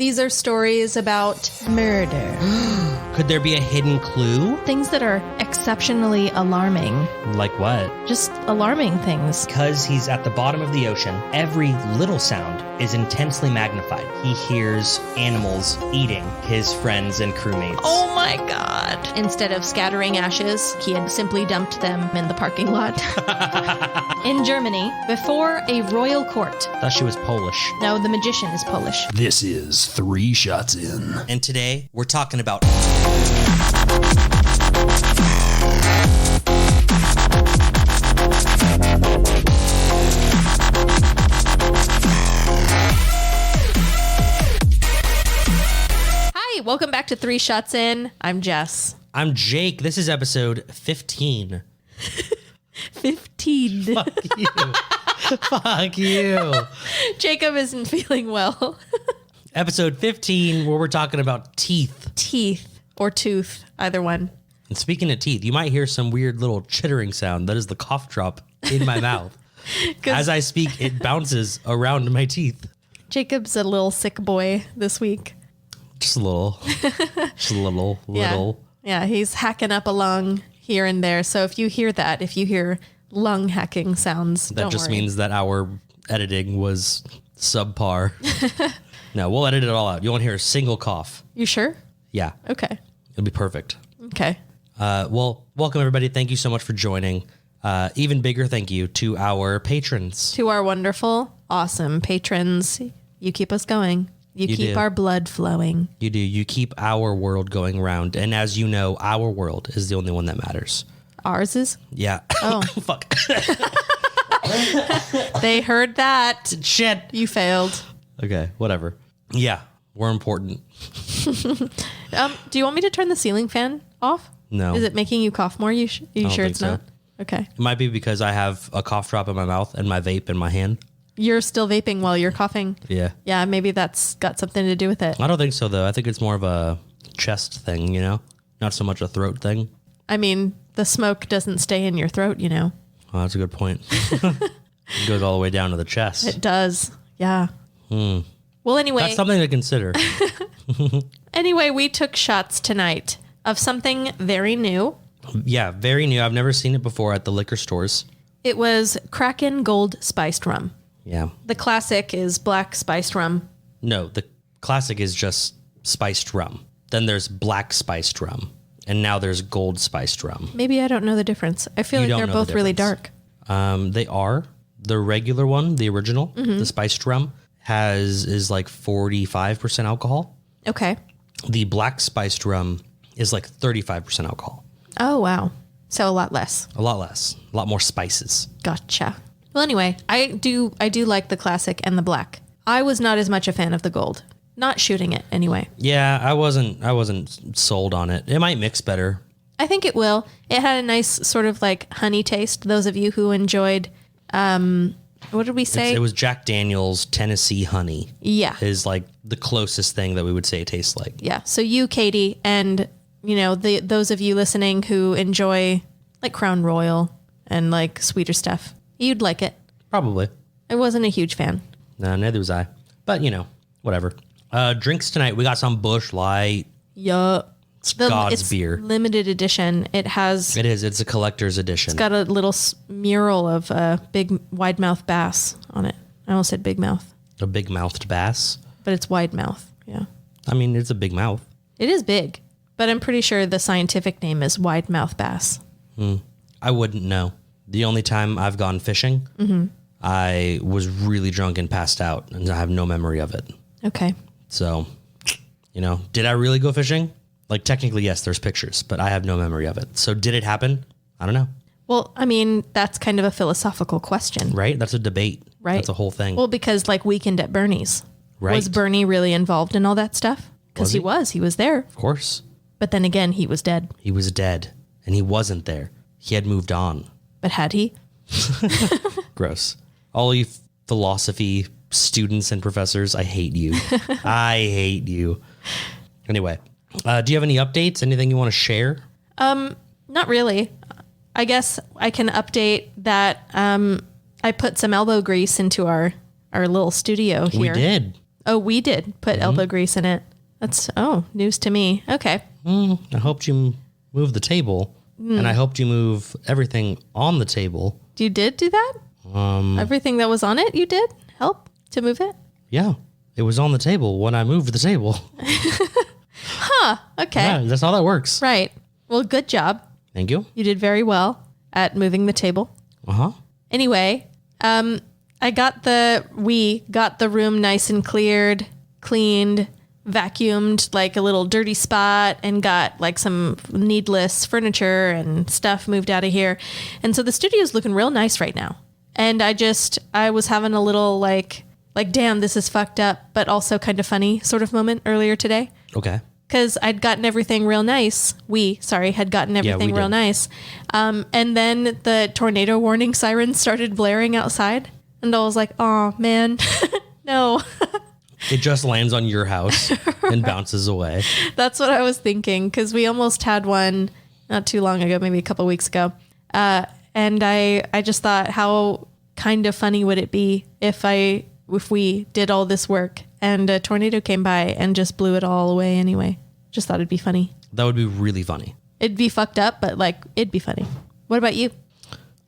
These are stories about murder. Could there be a hidden clue? Things that are exceptionally alarming. Like what? Just alarming things. Because he's at the bottom of the ocean, every little sound is intensely magnified. He hears animals eating his friends and crewmates. Oh my God. Instead of scattering ashes, he had simply dumped them in the parking lot. In Germany, before a royal court. Thought she was Polish. No, the magician is Polish. This is 3 Shots In. And today, we're talking about... Hi, welcome back to 3 Shots In. I'm Jess. I'm Jake. This is episode 15. 15. Fuck you. Fuck you. Jacob isn't feeling well. Episode 15, where we're talking about teeth. Teeth or tooth, either one. And speaking of teeth, you might hear some weird little chittering sound. That is the cough drop in my mouth. As I speak, it bounces around my teeth. Jacob's a little sick boy this week. Just a little. Just a little. Yeah, he's hacking up a lung here and there. So if you hear that, if you hear lung hacking sounds, that don't just worry. means that our editing was subpar. No, we'll edit it all out. You won't hear a single cough. You sure? Yeah. Okay. It'll be perfect. Okay. Well, welcome everybody. Thank you so much for joining. Even bigger thank you to our patrons. To our wonderful, awesome patrons. You keep us going. You keep do. our blood flowing. You do. You keep our world going round. And as you know, our world is the only one that matters. Ours is? Yeah. Oh. Fuck. They heard that. Shit. You failed. Okay, whatever. Yeah, we're important. Do you want me to turn the ceiling fan off? No. Is it making you cough more? You don't sure think it's so. not? Okay. It might be because I have a cough drop in my mouth and my vape in my hand. You're still vaping while you're coughing? Yeah. Yeah, maybe that's got something to do with it. I don't think so, though. I think it's more of a chest thing, you know? Not so much a throat thing. I mean, the smoke doesn't stay in your throat, you know? Oh, that's a good point. It goes all the way down to the chest. It does. Yeah. Well, anyway. That's something to consider. Anyway, we took shots tonight of something very new. Yeah, very new. I've never seen it before at the liquor stores. It was Kraken Gold Spiced Rum. Yeah. The classic is black spiced rum. No, the classic is just spiced rum. Then there's black spiced rum. And now there's gold spiced rum. Maybe I don't know the difference. I feel You like don't they're know the both really difference. dark. They are. The regular one, the original, the spiced rum, is like 45% alcohol. Okay. The black spiced rum is like 35% alcohol. Oh, wow. So a lot less. A lot less. A lot more spices. Gotcha. Well, anyway, I do like the classic and the black. I was not as much a fan of the gold. Not shooting it anyway. Yeah, I wasn't sold on it. It might mix better. I think it will. It had a nice sort of like honey taste. Those of you who enjoyed, what did we say? It was Jack Daniel's Tennessee Honey. Yeah. Is like the closest thing that we would say it tastes like. Yeah. So you, Katie, and you know, those of you listening who enjoy like Crown Royal and like sweeter stuff, you'd like it. Probably. I wasn't a huge fan. No, neither was I. But, you know, whatever. Drinks tonight, we got some Busch Light. Yeah. It's God's it's beer. Limited edition. It has... It is. It's a collector's edition. It's got a little mural of a big wide mouth bass on it. I almost said big mouth. A big-mouthed bass. But it's wide mouth. Yeah. I mean, it's a big mouth. It is big. But I'm pretty sure the scientific name is wide mouth bass. I wouldn't know. The only time I've gone fishing, I was really drunk and passed out, and I have no memory of it. Okay. So, you know, did I really go fishing? Like, technically, yes, there's pictures, but I have no memory of it. So did it happen? I don't know. Well, I mean, that's kind of a philosophical question. Right? That's a debate. Right. That's a whole thing. Well, because like Weekend at Bernie's. Right. Was Bernie really involved in all that stuff? Because he was there. Of course. But then again, he was dead. He was dead, and he wasn't there. He had moved on. But had he? Gross. All you philosophy students and professors, I hate you. I hate you. Anyway, do you have any updates? Anything you want to share? Not really. I guess I can update that I put some elbow grease into our little studio here. We did. Oh, we did put elbow grease in it. That's, news to me. Okay. I helped you move the table, and I helped you move everything on the table. You did do that? Everything that was on it, you did help to move it? Yeah. It was on the table when I moved the table. Okay. Yeah, that's how that works. Right. Well, good job. Thank you. You did very well at moving the table. Uh-huh. Anyway, we got the room nice and cleared, cleaned, vacuumed like a little dirty spot, and got like some needless furniture and stuff moved out of here. And so the studio's looking real nice right now. And I was having a little like, damn, this is fucked up, but also kind of funny sort of moment earlier today. Okay. Because I'd gotten everything real nice. Had gotten everything real nice. And then the tornado warning sirens started blaring outside. And I was like, oh, man, no. It just lands on your house and bounces away. That's what I was thinking. Because we almost had one not too long ago, maybe a couple weeks ago. And I just thought, how kind of funny would it be if we did all this work and a tornado came by and just blew it all away anyway. Just thought it'd be funny. That would be really funny. It'd be fucked up, but like, it'd be funny. What about you?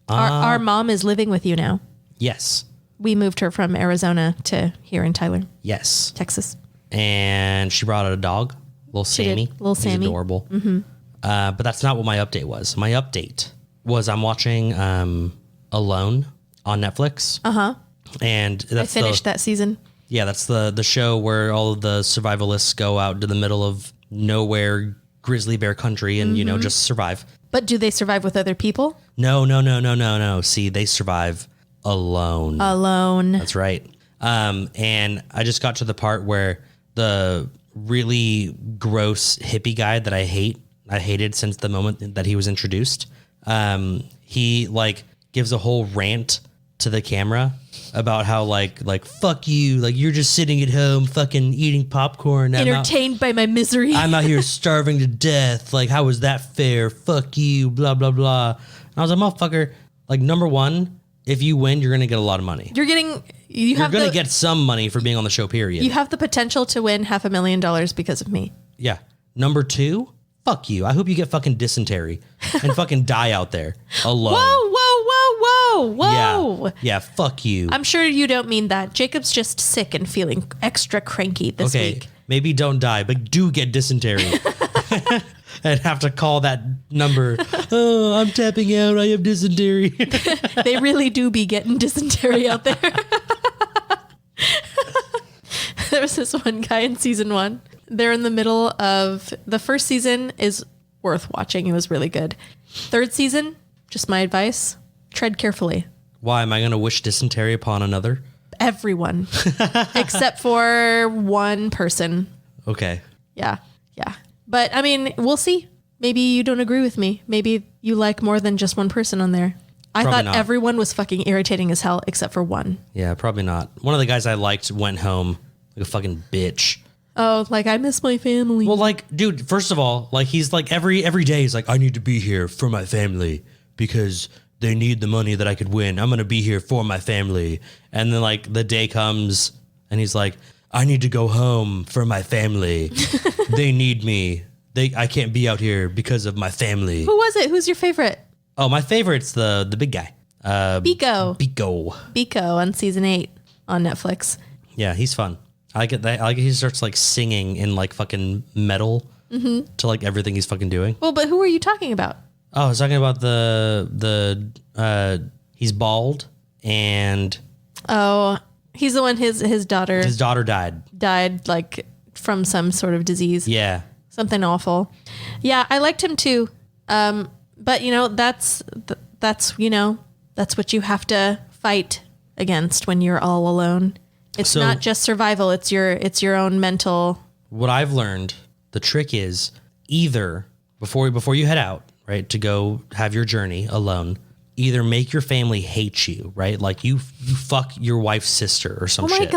Our mom is living with you now. Yes. We moved her from Arizona to here in Tyler. Yes. Texas. And she brought out a dog, little Sammy. Little Sammy. He's adorable. Mm-hmm. But that's not what my update was. My update was I'm watching Alone on Netflix. Uh-huh. And that's I finished that season. Yeah, that's the show where all of the survivalists go out to the middle of nowhere, grizzly bear country, and just survive. But do they survive with other people? No. See, they survive alone. Alone. That's right. And I just got to the part where the really gross hippie guy that I hated since the moment that he was introduced. He like gives a whole rant to the camera about how like fuck you, like you're just sitting at home fucking eating popcorn, entertained by my misery. I'm out here starving to death, like how is that fair, fuck you, blah blah blah. And I was like, motherfucker, like, number one, if you win, you're gonna get a lot of money. You're gonna get some money for being on the show, period. You have the potential to win $500,000 because of me. Yeah. Number two, fuck you. I hope you get fucking dysentery and fucking die out there alone. Whoa. Yeah, fuck you. I'm sure you don't mean that. Jacob's just sick and feeling extra cranky this week. Maybe don't die, but do get dysentery. And have to call that number. Oh, I'm tapping out. I have dysentery. They really do be getting dysentery out there. There was this one guy in season 1. They're in the middle of the first season is worth watching. It was really good. Third season, just my advice, tread carefully. Why am I going to wish dysentery upon another? Everyone, except for one person. Okay. Yeah. But I mean, we'll see. Maybe you don't agree with me. Maybe you like more than just one person on there. I thought everyone was fucking irritating as hell except for one. Yeah, probably not. One of the guys I liked went home like a fucking bitch. Oh, like, I miss my family. Well, like, dude, first of all, like, he's like every day he's like, I need to be here for my family because they need the money that I could win. I'm going to be here for my family. And then like the day comes and he's like, I need to go home for my family. They need me. I can't be out here because of my family. Who was it? Who's your favorite? Oh, my favorite's the big guy. Biko on season 8 on Netflix. Yeah, he's fun. I like it. I like it. He starts like singing in like fucking metal to like everything he's fucking doing. Well, but who are you talking about? Oh, I was talking about he's bald and. Oh, he's the one. His daughter died like from some sort of disease. Yeah, something awful. Yeah, I liked him too. But that's what you have to fight against when you're all alone. It's not just survival. It's your own mental. What I've learned, the trick is either before you head out, right, to go have your journey alone, either make your family hate you, right? Like you fuck your wife's sister or some shit. Oh my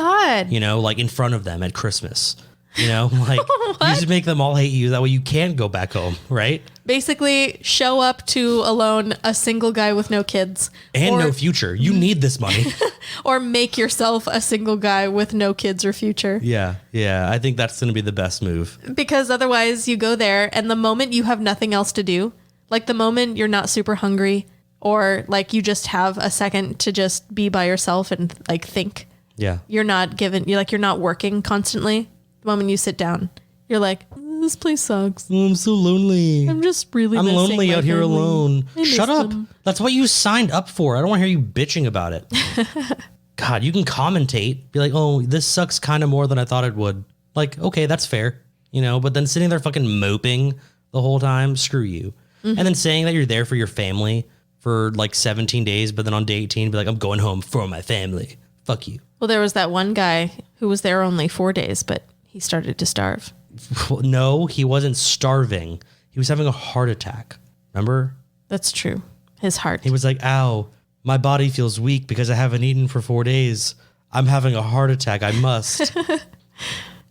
God. Like in front of them at Christmas. You know, like you just make them all hate you. That way you can go back home, right? Basically, show up to alone a single guy with no kids. And no future. You need this money. Or make yourself a single guy with no kids or future. Yeah. I think that's going to be the best move. Because otherwise you go there and the moment you have nothing else to do, like the moment you're not super hungry or like you just have a second to just be by yourself and like think. Yeah. You're not working constantly. The moment you sit down, you're like, this place sucks. Oh, I'm so lonely. I'm just really missing lonely my out here family. alone. I miss Shut up. them. That's what you signed up for. I don't want to hear you bitching about it. God, you can commentate. Be like, oh, this sucks kind of more than I thought it would. Like, okay, that's fair. You know, but then sitting there fucking moping the whole time, screw you. And then saying that you're there for your family for like 17 days, but then on day 18, be like, I'm going home for my family. Fuck you. Well, there was that one guy who was there only 4 days, but he started to starve. No, he wasn't starving. He was having a heart attack. Remember? That's true. His heart. He was like, ow, my body feels weak because I haven't eaten for 4 days. I'm having a heart attack. I must.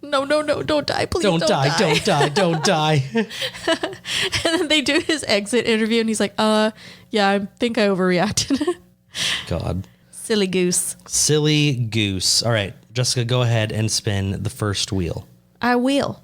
No, don't die, please. Don't die. Don't die. And then they do his exit interview and he's like, yeah, I think I overreacted. God. Silly goose. Silly goose. All right, Jessica, go ahead and spin the first wheel. I will.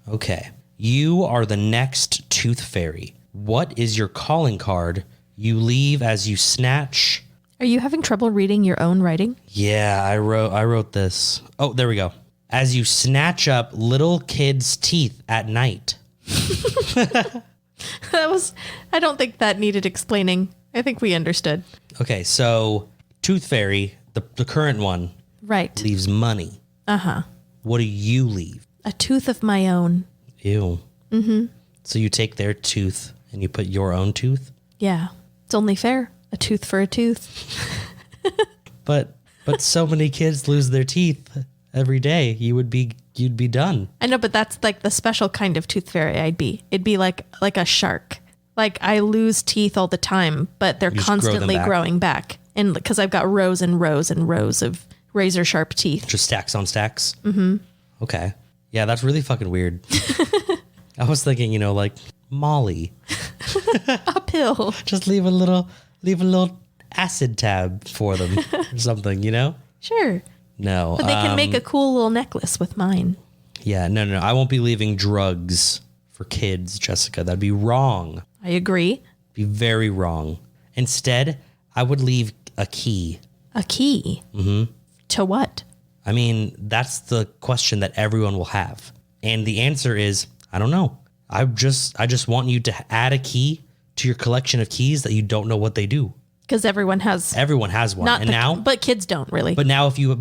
Okay. You are the next tooth fairy. What is your calling card you leave as you snatch? Are you having trouble reading your own writing? Yeah, I wrote this. Oh, there we go. As you snatch up little kids' teeth at night. I don't think that needed explaining. I think we understood. Okay, so Tooth Fairy, the current one, Right. leaves money. Uh-huh. What do you leave? A tooth of my own. Ew. Mm-hmm. So you take their tooth and you put your own tooth? Yeah. It's only fair. A tooth for a tooth. But so many kids lose their teeth every day. You'd be done. I know, but that's like the special kind of tooth fairy I'd be. It'd be like a shark. Like I lose teeth all the time, but they're You just grow them constantly back. growing back. And because I've got rows and rows and rows of razor sharp teeth. Just stacks on stacks? Mm-hmm. Okay. Yeah, that's really fucking weird. I was thinking, like Molly. Uphill. Just leave a little acid tab for them or something, Sure. No. But they can make a cool little necklace with mine. Yeah, no. I won't be leaving drugs for kids, Jessica. That'd be wrong. I agree. Be very wrong. Instead, I would leave a key. A key? Mm-hmm. To what? I mean, that's the question that everyone will have. And the answer is, I don't know. I just want you to add a key to your collection of keys that you don't know what they do. Because everyone has one. But kids don't really. But now what's your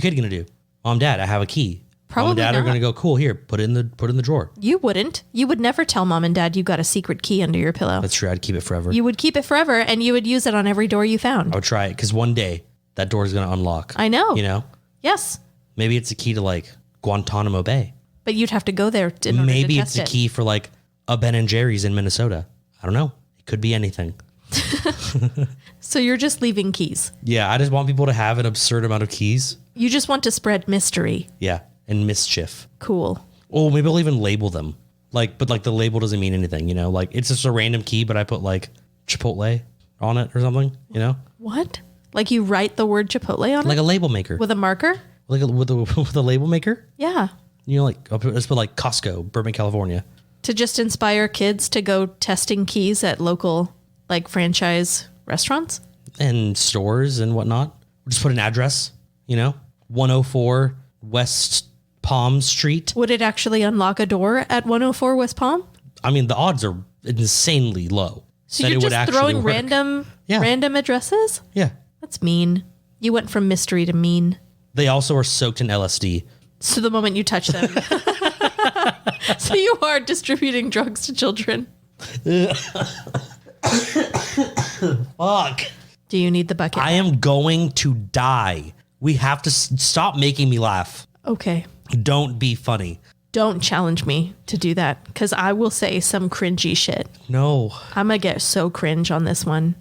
kid going to do? Mom, Dad, I have a key. Probably Mom and Dad not. are going to go, cool, here, put it in the drawer. You wouldn't. You would never tell Mom and Dad you got a secret key under your pillow. That's true. I'd keep it forever. You would keep it forever and you would use it on every door you found. I would try it because one day that door is going to unlock. I know. Yes. Maybe it's a key to like Guantanamo Bay. But you'd have to go there in order Maybe to it's test a key for like a Ben and Jerry's in Minnesota. I don't know. It could be anything. So you're just leaving keys. Yeah, I just want people to have an absurd amount of keys. You just want to spread mystery. Yeah, and mischief. Cool. Oh, maybe I'll even label them. But the label doesn't mean anything, Like it's just a random key, but I put like Chipotle on it or something, What? Like you write the word Chipotle on Like it? a label maker. With a marker? Like with a label maker? Yeah. I'll put like Costco, Burbank, California. To just inspire kids to go testing keys at local like franchise restaurants? And stores and whatnot. We'll just put an address, 104 West Palm Street. Would it actually unlock a door at 104 West Palm? I mean, the odds are insanely low. So that you're it would just actually throwing work. random addresses? Yeah. That's mean. You went from mystery to mean. They also are soaked in LSD. So the moment you touch them. So you are distributing drugs to children. Fuck. Do you need the bucket? I am going to die. We have to stop making me laugh. Okay. Don't be funny. Don't challenge me to do that because I will say some cringy shit. No, I'm going to get so cringe on this one.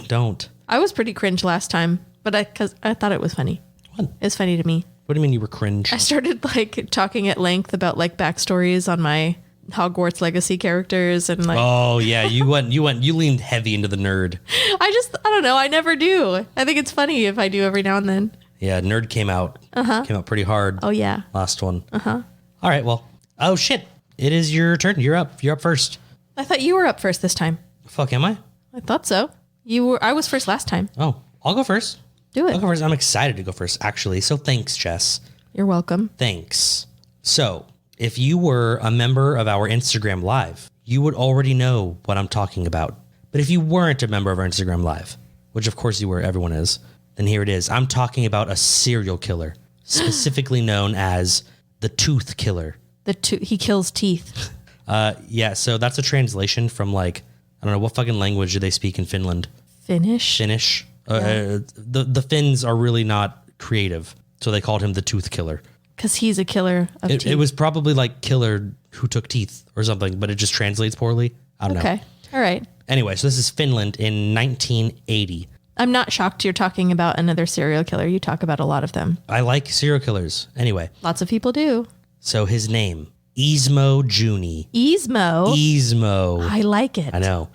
don't. I was pretty cringe last time, but because I thought it was funny. What? It's funny to me. What do you mean you were cringe? I started like talking at length about like backstories on my Hogwarts Legacy characters and like. Oh yeah, you leaned heavy into the nerd. I don't know. I never do. I think it's funny if I do every now and then. Yeah, nerd came out. Came out pretty hard. Oh yeah. Last one. All right. Well. Oh shit! It is your turn. You're up. You're up first. I thought you were up first this time. Fuck, am I? I thought so. You were. I was first last time. Oh, I'll go first. Do it. I'll go first. I'm excited to go first, actually. So thanks, Jess. You're welcome. Thanks. So, if you were a member of our Instagram Live, you would already know what I'm talking about. But if you weren't a member of our Instagram Live, which of course you were, everyone is, then here it is. I'm talking about a serial killer, specifically known as the Tooth Killer. He kills teeth. Yeah, so that's a translation from like, I don't know, what fucking language do they speak in Finland? Finnish. Finnish. The Finns are really not creative, so they called him the Tooth Killer. Because he's a killer of teeth. It was probably like killer who took teeth or something, but it just translates poorly. I don't know. Okay. All right. Anyway, so this is Finland in 1980. I'm not shocked you're talking about another serial killer. You talk about a lot of them. I like serial killers. Anyway, Lots of people do. so his name, Ismo Junni. Ismo. Ismo. I like it. I know.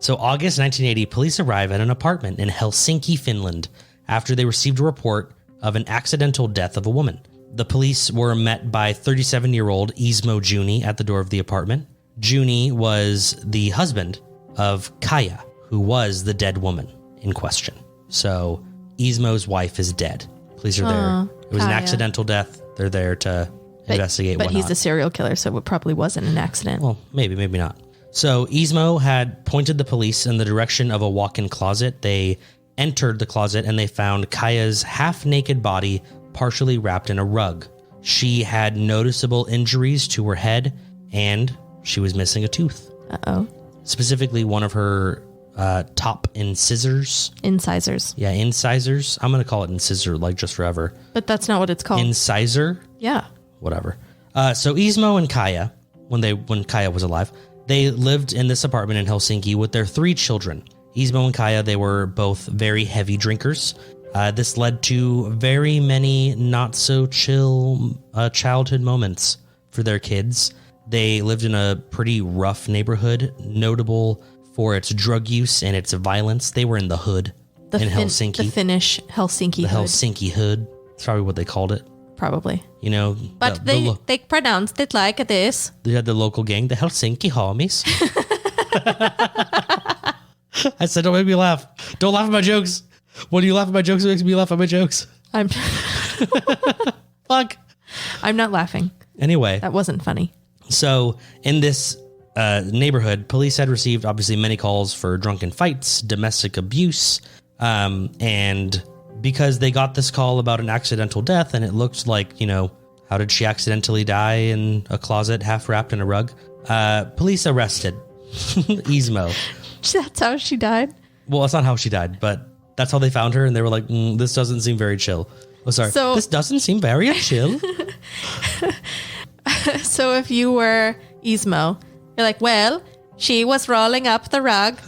So August 1980, police arrive at an apartment in Helsinki, Finland, after they received a report of an accidental death of a woman. The police were met by 37-year-old Ismo Junni at the door of the apartment. Junni was the husband of Kaya, who was the dead woman in question. So Ismo's wife is dead. Police are there. It was an Kaya. accidental death. They're there to investigate But whatnot. he's a serial killer, so it probably wasn't an accident. Well, maybe not. So Ismo had pointed the police in the direction of a walk-in closet. They entered the closet and they found Kaya's half-naked body partially wrapped in a rug. She had noticeable injuries to her head and she was missing a tooth. Uh-oh. Specifically, one of her top incisors. Incisors. Yeah, incisors. I'm going to call it incisor, like just forever. But that's not what it's called. Incisor? Yeah. Whatever. So Ismo and Kaya, when Kaya was alive, they lived in this apartment in Helsinki with their 3 children. Ismo and Kaya, they were both very heavy drinkers. This led to very many not so chill childhood moments for their kids. They lived in a pretty rough neighborhood, notable for its drug use and its violence. They were in the hood in Helsinki. The Finnish Helsinki The hood. Helsinki hood. That's probably what they called it. Probably. You know, But they pronounced it like this. they had the local gang, the Helsinki homies. I said, don't make me laugh. Don't laugh at my jokes. When you laugh at my jokes, it makes me laugh at my jokes. I'm Fuck. I'm not laughing. Anyway, That wasn't funny. so in this neighborhood, police had received obviously many calls for drunken fights, domestic abuse, and because they got this call about an accidental death and it looked like, you know, how did she accidentally die in a closet half wrapped in a rug? Police arrested Ismo. That's how she died. Well, that's not how she died, but that's how they found her. And they were like, this doesn't seem very chill. Oh, sorry. So- This doesn't seem very chill. So if you were Ismo, you're like, well, she was rolling up the rug,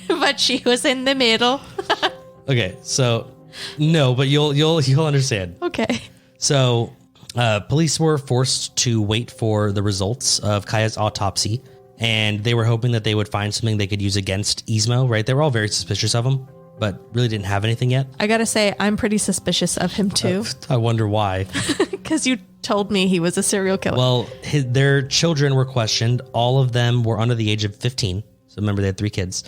but she was in the middle. Okay. So no, but you'll understand. Okay. So police were forced to wait for the results of Kaya's autopsy, and they were hoping that they would find something they could use against Ismo, right? They were all very suspicious of him, but really didn't have anything yet. I gotta say, I'm pretty suspicious of him too, I wonder why. because you told me he was a serial killer. Well, their children were questioned. All of them were under the age of 15. So remember, they had 3 kids.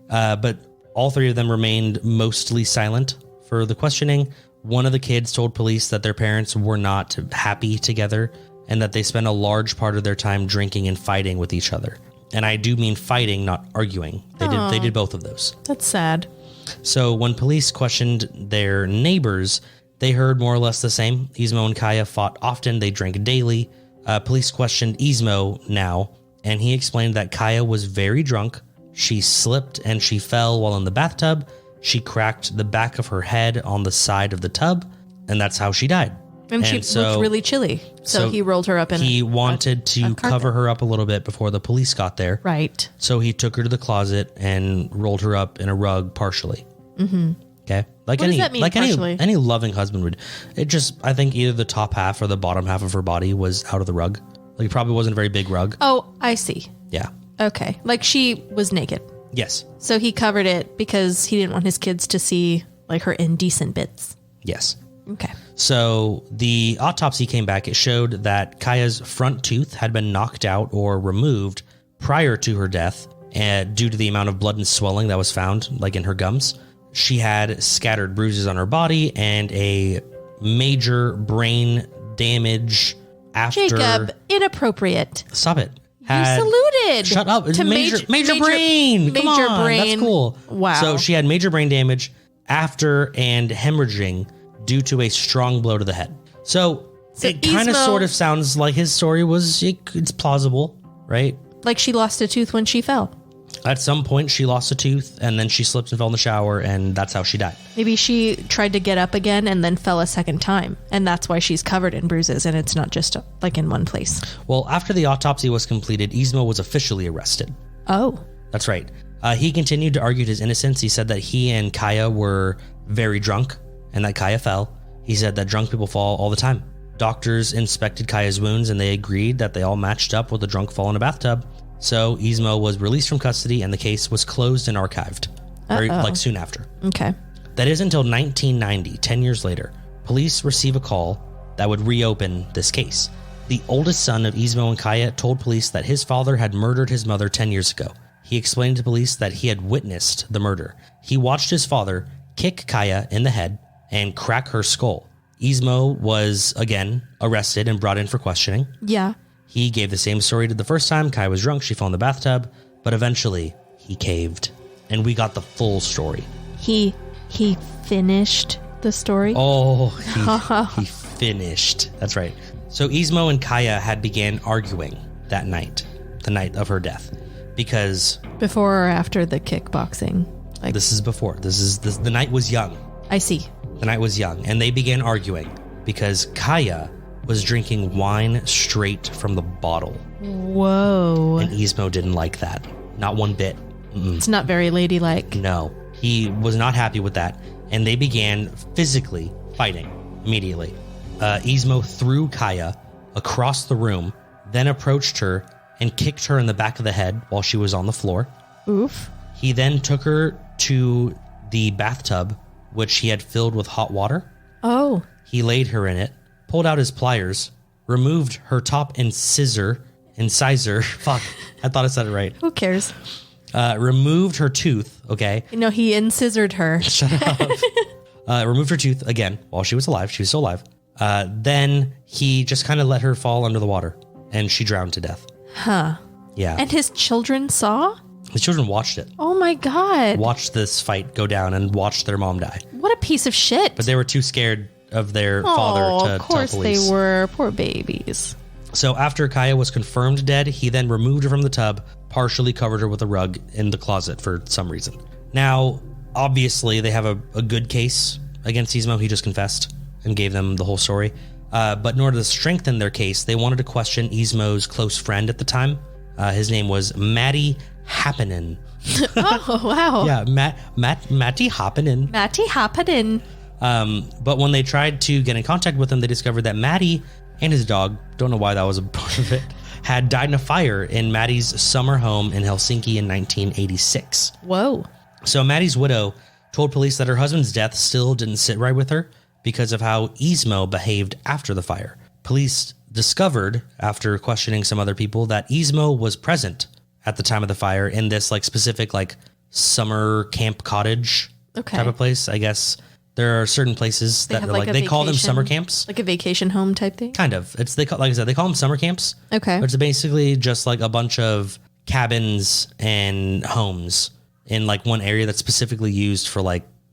But all 3 of them remained mostly silent for the questioning. One of the kids told police that their parents were not happy together and that they spent a large part of their time drinking and fighting with each other. And I do mean fighting, not arguing. They did both of those. That's sad. So when police questioned their neighbors, they heard more or less the same. Ismo and Kaya fought often. They drank daily. Police questioned Ismo now, and he explained that Kaya was very drunk. She slipped and she fell while in the bathtub. She cracked the back of her head on the side of the tub, and that's how she died. And she looked really chilly. So he rolled her up in He wanted to carpet. cover her up a little bit before the police got there. Right. So he took her to the closet and rolled her up in a rug partially. Mm-hmm. Okay. Like What does that mean, partially? any loving husband would. It just, I think either the top half or the bottom half of her body was out of the rug. Like it probably wasn't a very big rug. Oh, I see. Yeah. Okay. Like she was naked. Yes. So he covered it because he didn't want his kids to see like her indecent bits. Yes. Okay. So the autopsy came back. It showed that Kaya's front tooth had been knocked out or removed prior to her death, and due to the amount of blood and swelling that was found, like in her gums. She had scattered bruises on her body and a major brain damage after. Jacob, inappropriate. Stop it. You saluted. Shut up. It's To major brain. Come major on. brain. That's cool. Wow. So she had major brain damage after and hemorrhaging due to a strong blow to the head. So it kind of Ismo- sort of sounds like his story was, it's plausible, right? Like she lost a tooth when she fell. At some point, she lost a tooth, and then she slipped and fell in the shower, and that's how she died. Maybe she tried to get up again and then fell a second time. And that's why she's covered in bruises and it's not just like in one place. Well, after the autopsy was completed, Ismo was officially arrested. Oh. That's right. He continued to argue his innocence. He said that he and Kaya were very drunk and that Kaya fell. He said that drunk people fall all the time. Doctors inspected Kaya's wounds and they agreed that they all matched up with a drunk fall in a bathtub. So Ismo was released from custody and the case was closed and archived soon after. Okay. That is until 1990, 10 years later, police receive a call that would reopen this case. The oldest son of Ismo and Kaya told police that his father had murdered his mother 10 years ago. He explained to police that he had witnessed the murder. He watched his father kick Kaya in the head and crack her skull. Ismo was again arrested and brought in for questioning. Yeah. He gave the same story to the first time. Kaya was drunk. She fell in the bathtub, but eventually he caved and we got the full story. He finished the story. Oh, he finished. That's right. So Ismo and Kaya had began arguing that night, the night of her death, because Before or after the kickboxing? Like, this is before. The night was young. I see. The night was young, and they began arguing because Kaya was drinking wine straight from the bottle. Whoa. And Ismo didn't like that. Not one bit. It's not very ladylike. No. He was not happy with that, and they began physically fighting immediately. Ismo threw Kaya across the room, then approached her and kicked her in the back of the head while she was on the floor. Oof. He then took her to the bathtub, which he had filled with hot water. Oh. He laid her in it, pulled out his pliers, removed her top incisor. Fuck, I thought I said it right. Who cares? Removed her tooth, okay? No, he incissored her. Shut up. Removed her tooth again while she was alive. She was still alive. Then he just kind of let her fall under the water and she drowned to death. Huh. Yeah. And his children saw? The children watched it. Oh my God. Watched this fight go down and watched their mom die. What a piece of shit. But they were too scared of their father to of course tell police. they were. Poor babies. So after Kaya was confirmed dead, he then removed her from the tub, partially covered her with a rug in the closet for some reason. Now, obviously, they have a good case against Ismo. He just confessed and gave them the whole story. But in order to strengthen their case, they wanted to question Ismo's close friend at the time. His name was Matty Happinen. Oh, wow. Yeah, Matty Happinen. Matty Happinen. But when they tried to get in contact with him, they discovered that Matty and his dog, don't know why that was a part of it, had died in a fire in Matty's summer home in Helsinki in 1986. Whoa. So Matty's widow told police that her husband's death still didn't sit right with her because of how Ismo behaved after the fire. Police discovered, after questioning some other people, that Ismo was present at the time of the fire in this specific summer camp cottage type of place. I guess there are certain places that are they call them summer camps, like a vacation home type thing. Kind of. It's like I said, they call them summer camps. Okay. But it's basically just a bunch of cabins and homes in one area that's specifically used for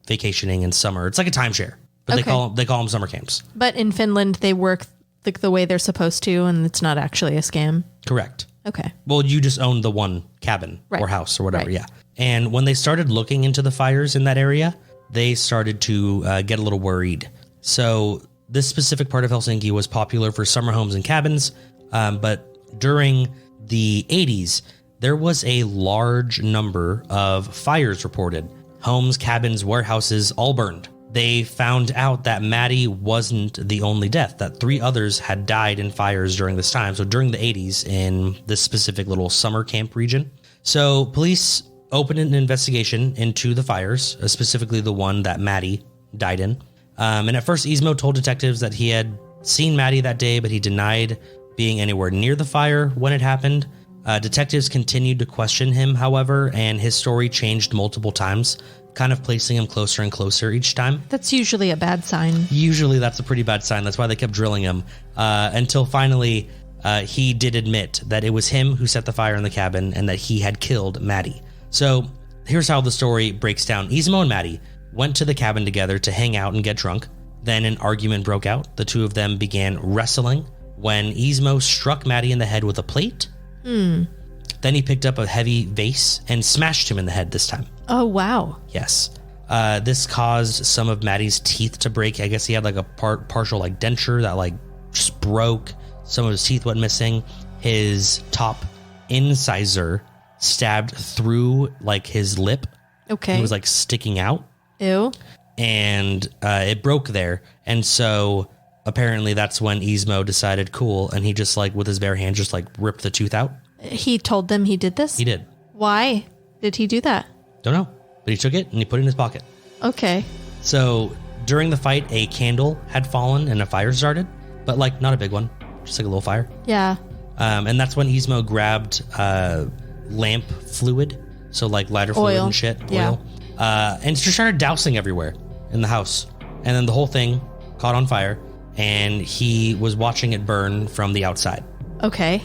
vacationing in summer. It's like a timeshare, but they call them summer camps. But in Finland, they work the way they're supposed to, and it's not actually a scam. Correct. Okay. Well, you just own the one cabin or house or whatever. Right. Yeah. And when they started looking into the fires in that area, they started to get a little worried. So this specific part of Helsinki was popular for summer homes and cabins. But during the 80s, there was a large number of fires reported Homes, cabins, warehouses, all burned. They found out that Maddie wasn't the only death, that 3 others had died in fires during this time. So during the 80s in this specific little summer camp region. So police opened an investigation into the fires, specifically the one that Maddie died in. And at first, Ismo told detectives that he had seen Maddie that day, but he denied being anywhere near the fire when it happened. Detectives continued to question him, however, and his story changed multiple times, kind of placing him closer and closer each time. That's usually a bad sign. Usually that's a pretty bad sign. That's why they kept drilling him until finally he did admit that it was him who set the fire in the cabin and that he had killed Maddie. So here's how the story breaks down. Ismo and Maddie went to the cabin together to hang out and get drunk. Then an argument broke out. The two of them began wrestling when Ismo struck Maddie in the head with a plate. Then he picked up a heavy vase and smashed him in the head this time. Oh, wow. Yes. This caused some of Maddie's teeth to break. I guess he had like a partial like denture that like just broke. Some of his teeth went missing. His top incisor stabbed through like his lip. Okay. It was like sticking out. Ew. And it broke there. And so apparently that's when Ismo decided, cool. And he just like with his bare hand just like ripped the tooth out. He told them he did this? He did. Why did he do that? Don't know. But he took it and he put it in his pocket. Okay. So during the fight, a candle had fallen and a fire started, but like not a big one, just like a little fire. Yeah. And that's when Ismo grabbed lamp fluid, so like lighter fluid Oil. and shit, Yeah. oil, and just started dousing everywhere in the house. And then the whole thing caught on fire, and he was watching it burn from the outside. Okay.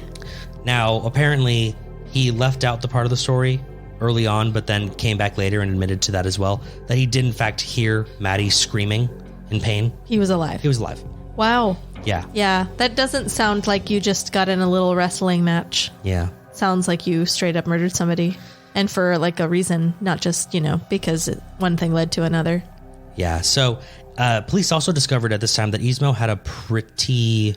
Now, apparently, he left out the part of the story early on, but then came back later and admitted to that as well, that he did in fact hear Maddie screaming in pain. He was alive. He was alive. Wow. Yeah. Yeah. That doesn't sound like you just got in a little wrestling match. Yeah. Sounds like you straight up murdered somebody. And for like a reason, not just, because one thing led to another. Yeah. So police also discovered at this time that Ismo had a pretty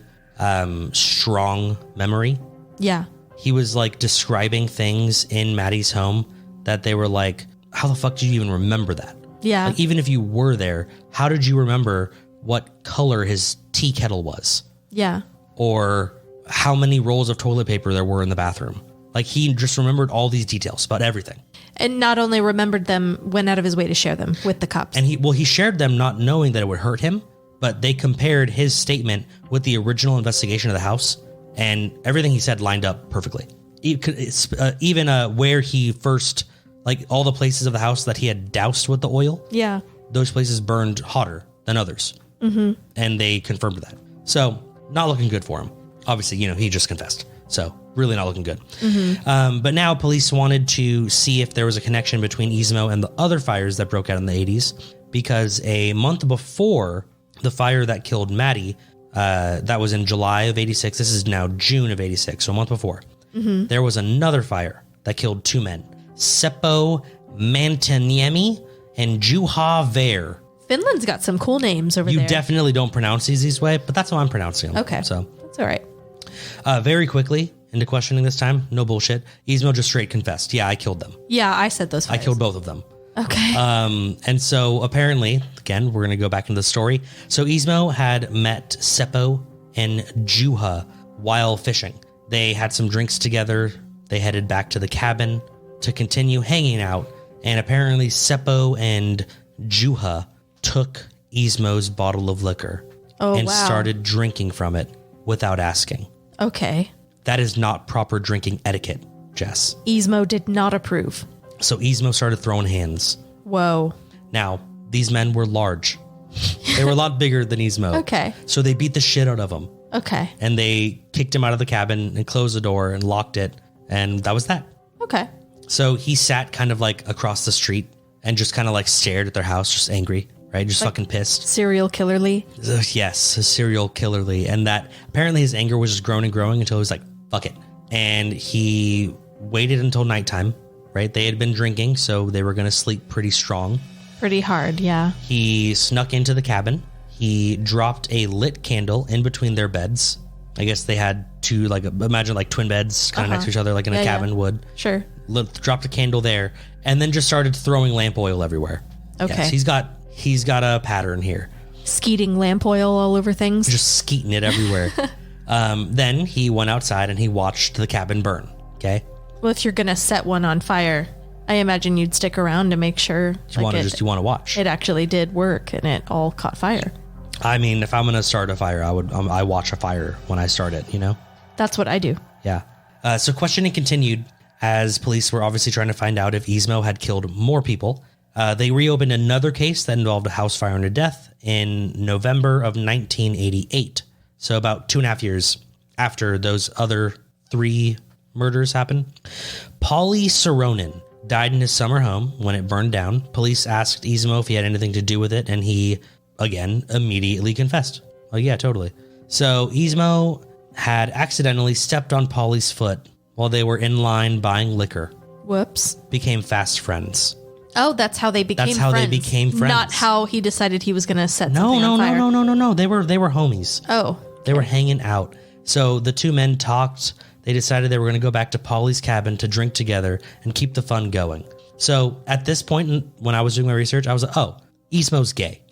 strong memory. Yeah. He was like describing things in Maddie's home that they were like, how the fuck do you even remember that? Yeah. Like, even if you were there, how did you remember what color his tea kettle was? Yeah. Or how many rolls of toilet paper there were in the bathroom? Like, he just remembered all these details about everything. And not only remembered them, went out of his way to share them with the cops. And he shared them not knowing that it would hurt him, but they compared his statement with the original investigation of the house, and everything he said lined up perfectly. Even where he first, like all the places of the house that he had doused with the oil, Yeah. those places burned hotter than others. Mm-hmm. And they confirmed that. So not looking good for him. Obviously, he just confessed. So really not looking good. Mm-hmm. But now police wanted to see if there was a connection between Ismo and the other fires that broke out in the 80s, because a month before the fire that killed Maddie, that was in July of 86. This is now June of 86, so a month before. Mm-hmm. There was another fire that killed 2 men, Seppo Mantaniemi and Juha Ver. Finland's got some cool names over You there. definitely don't pronounce these this way, but that's how I'm pronouncing them. Okay. So That's all right. very quickly into questioning this time, no bullshit, Ismo just straight confessed. Yeah, I killed them. Yeah, I said those I fires. killed both of them. Okay. And so apparently, again, we're going to go back into the story. So Ismo had met Seppo and Juha while fishing. They had some drinks together. They headed back to the cabin to continue hanging out. And apparently Seppo and Juha took Ismo's bottle of liquor and started drinking from it without asking. Okay. That is not proper drinking etiquette, Jess. Ismo did not approve. So Ismo started throwing hands. Whoa. Now, these men were large. They were a lot bigger than Ismo. Okay. So they beat the shit out of him. Okay. And they kicked him out of the cabin and closed the door and locked it. And that was that. Okay. So he sat kind of like across the street and just kind of like stared at their house, just angry, right? Just fucking pissed. Serial killerly. Ugh, yes, a serial killerly. And that apparently his anger was just growing and growing until he was like, fuck it. And he waited until nighttime, right? They had been drinking, so they were going to sleep pretty strong. Pretty hard, yeah. He snuck into the cabin. He dropped a lit candle in between their beds. I guess they had two, like, imagine like twin beds kind of next to each other, like in a cabin would. Sure. Dropped a candle there and then just started throwing lamp oil everywhere. Okay. Yes, he's got a pattern here. Skeeting lamp oil all over things. Just skeeting it everywhere. Then he went outside and he watched the cabin burn. Okay. Well, if you're going to set one on fire, I imagine you'd stick around to make sure You want to watch. It actually did work and it all caught fire. I mean, if I'm going to start a fire, I watch a fire when I start it, you know? That's what I do. Yeah. So questioning continued as police were obviously trying to find out if Ismo had killed more people. They reopened another case that involved a house fire and a death in November of 1988. So about 2.5 years after those other 3 murders happened. Paulie Soronin died in his summer home when it burned down. Police asked Ismo if he had anything to do with it, and he, again, immediately confessed. Oh, yeah, totally. So Ismo had accidentally stepped on Paulie's foot while they were in line buying liquor. Whoops. Became fast friends. Oh, that's how they became friends. They became friends. Not how he decided he was going to set something on fire. No. They were homies. Oh. They were hanging out. So the 2 men talked. They decided they were going to go back to Paulie's cabin to drink together and keep the fun going. So at this point, when I was doing my research, I was like, oh, Ismo's gay.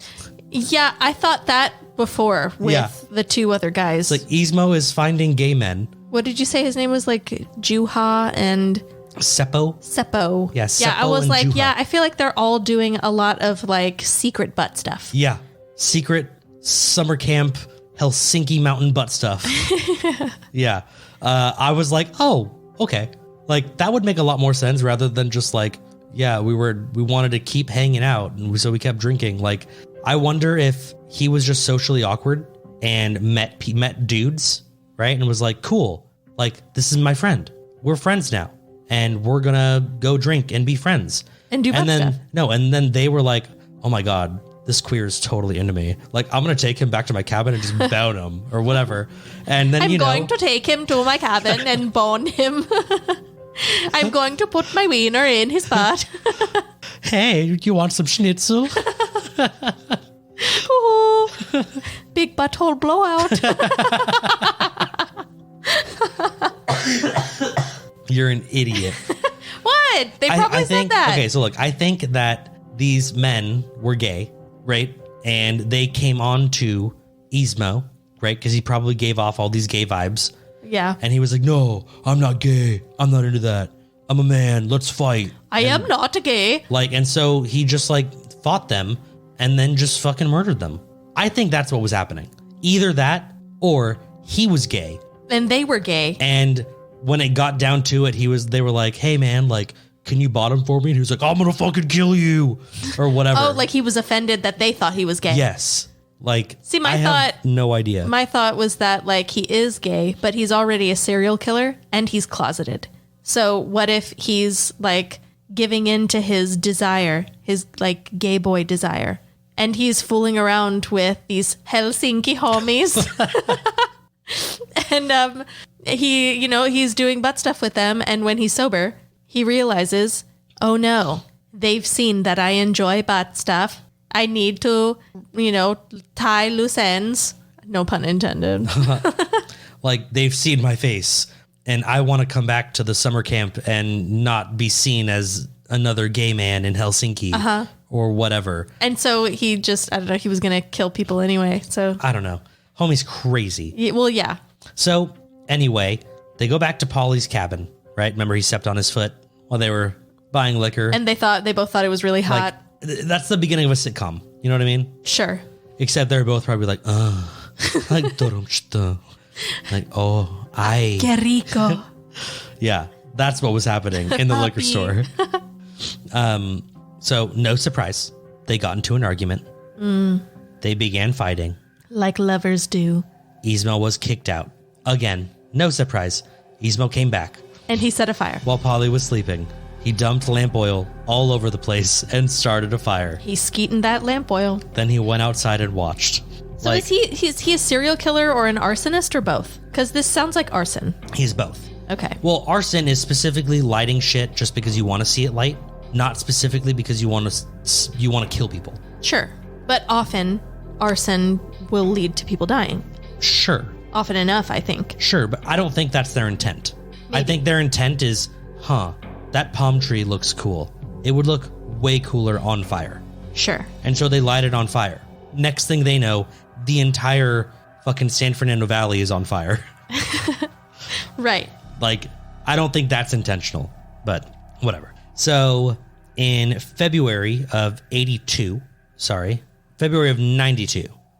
Yeah, I thought that before with the 2 other guys. It's like Ismo is finding gay men. What did you say his name was? Like Juha and Seppo. Yeah, Seppo. Yeah, I was like, Juha. yeah, I feel like they're all doing a lot of like secret butt stuff. Yeah. Secret summer camp Helsinki mountain butt stuff. Yeah. I was like, oh, okay. Like that would make a lot more sense rather than just like, yeah, we wanted to keep hanging out and so we kept drinking. Like, I wonder if he was just socially awkward and met dudes, right? And was like, cool. Like, this is my friend. We're friends now. And we're gonna go drink and be friends. And do butt stuff. And then they were like, oh my God, this queer is totally into me. Like, I'm going to take him back to my cabin and just bone him or whatever. And then, I'm going to take him to my cabin and bone him. I'm going to put my wiener in his butt. Hey, you want some schnitzel? Ooh, big butthole blowout. You're an idiot. What? They probably said that. Okay, so look, I think that these men were gay, right? And they came on to Ismo, right? Because he probably gave off all these gay vibes. Yeah. And he was like, no, I'm not gay. I'm not into that. I'm a man. Let's fight. I am not a gay. Like, and so he just like fought them and then just fucking murdered them. I think that's what was happening. Either that or he was gay. And they were gay. And when it got down to it, they were like, hey man, like, can you bottom for me? And he was like, I'm going to fucking kill you or whatever. Oh, like he was offended that they thought he was gay. Yes. Like, see, I have no idea. My thought was that like he is gay, but he's already a serial killer and he's closeted. So what if he's like giving in to his desire, his like gay boy desire, and he's fooling around with these Helsinki homies. And he's doing butt stuff with them, and when he's sober, he realizes, oh no, they've seen that I enjoy butt stuff. I need to, tie loose ends. No pun intended. Like, they've seen my face, and I want to come back to the summer camp and not be seen as another gay man in Helsinki or whatever. And so he just, I don't know, he was going to kill people anyway. So I don't know. Homie's crazy. Yeah. So anyway, they go back to Paulie's cabin, right? Remember, he stepped on his foot while they were buying liquor. And they both thought it was really hot. Like, that's the beginning of a sitcom. You know what I mean? Sure. Except they're both probably like, like, oh, ay. Que rico. Yeah, that's what was happening in the liquor store. So no surprise, they got into an argument. They began fighting. Like lovers do. Ismo was kicked out. Again, no surprise. Ismo came back. And he set a fire. While Paulie was sleeping, he dumped lamp oil all over the place and started a fire. He's skeeting that lamp oil. Then he went outside and watched. So is he a serial killer or an arsonist or both? Because this sounds like arson. He's both. Okay. Well, arson is specifically lighting shit just because you want to see it light, not specifically because you want to kill people. Sure. But often arson will lead to people dying. Sure. Often enough, I think. Sure, but I don't think that's their intent. Maybe. I think their intent is, that palm tree looks cool. it would look way cooler on fire. Sure. And so they light it on fire. Next thing they know, the entire fucking San Fernando Valley is on fire. Right. Like, I don't think that's intentional, but whatever. So in February of 92.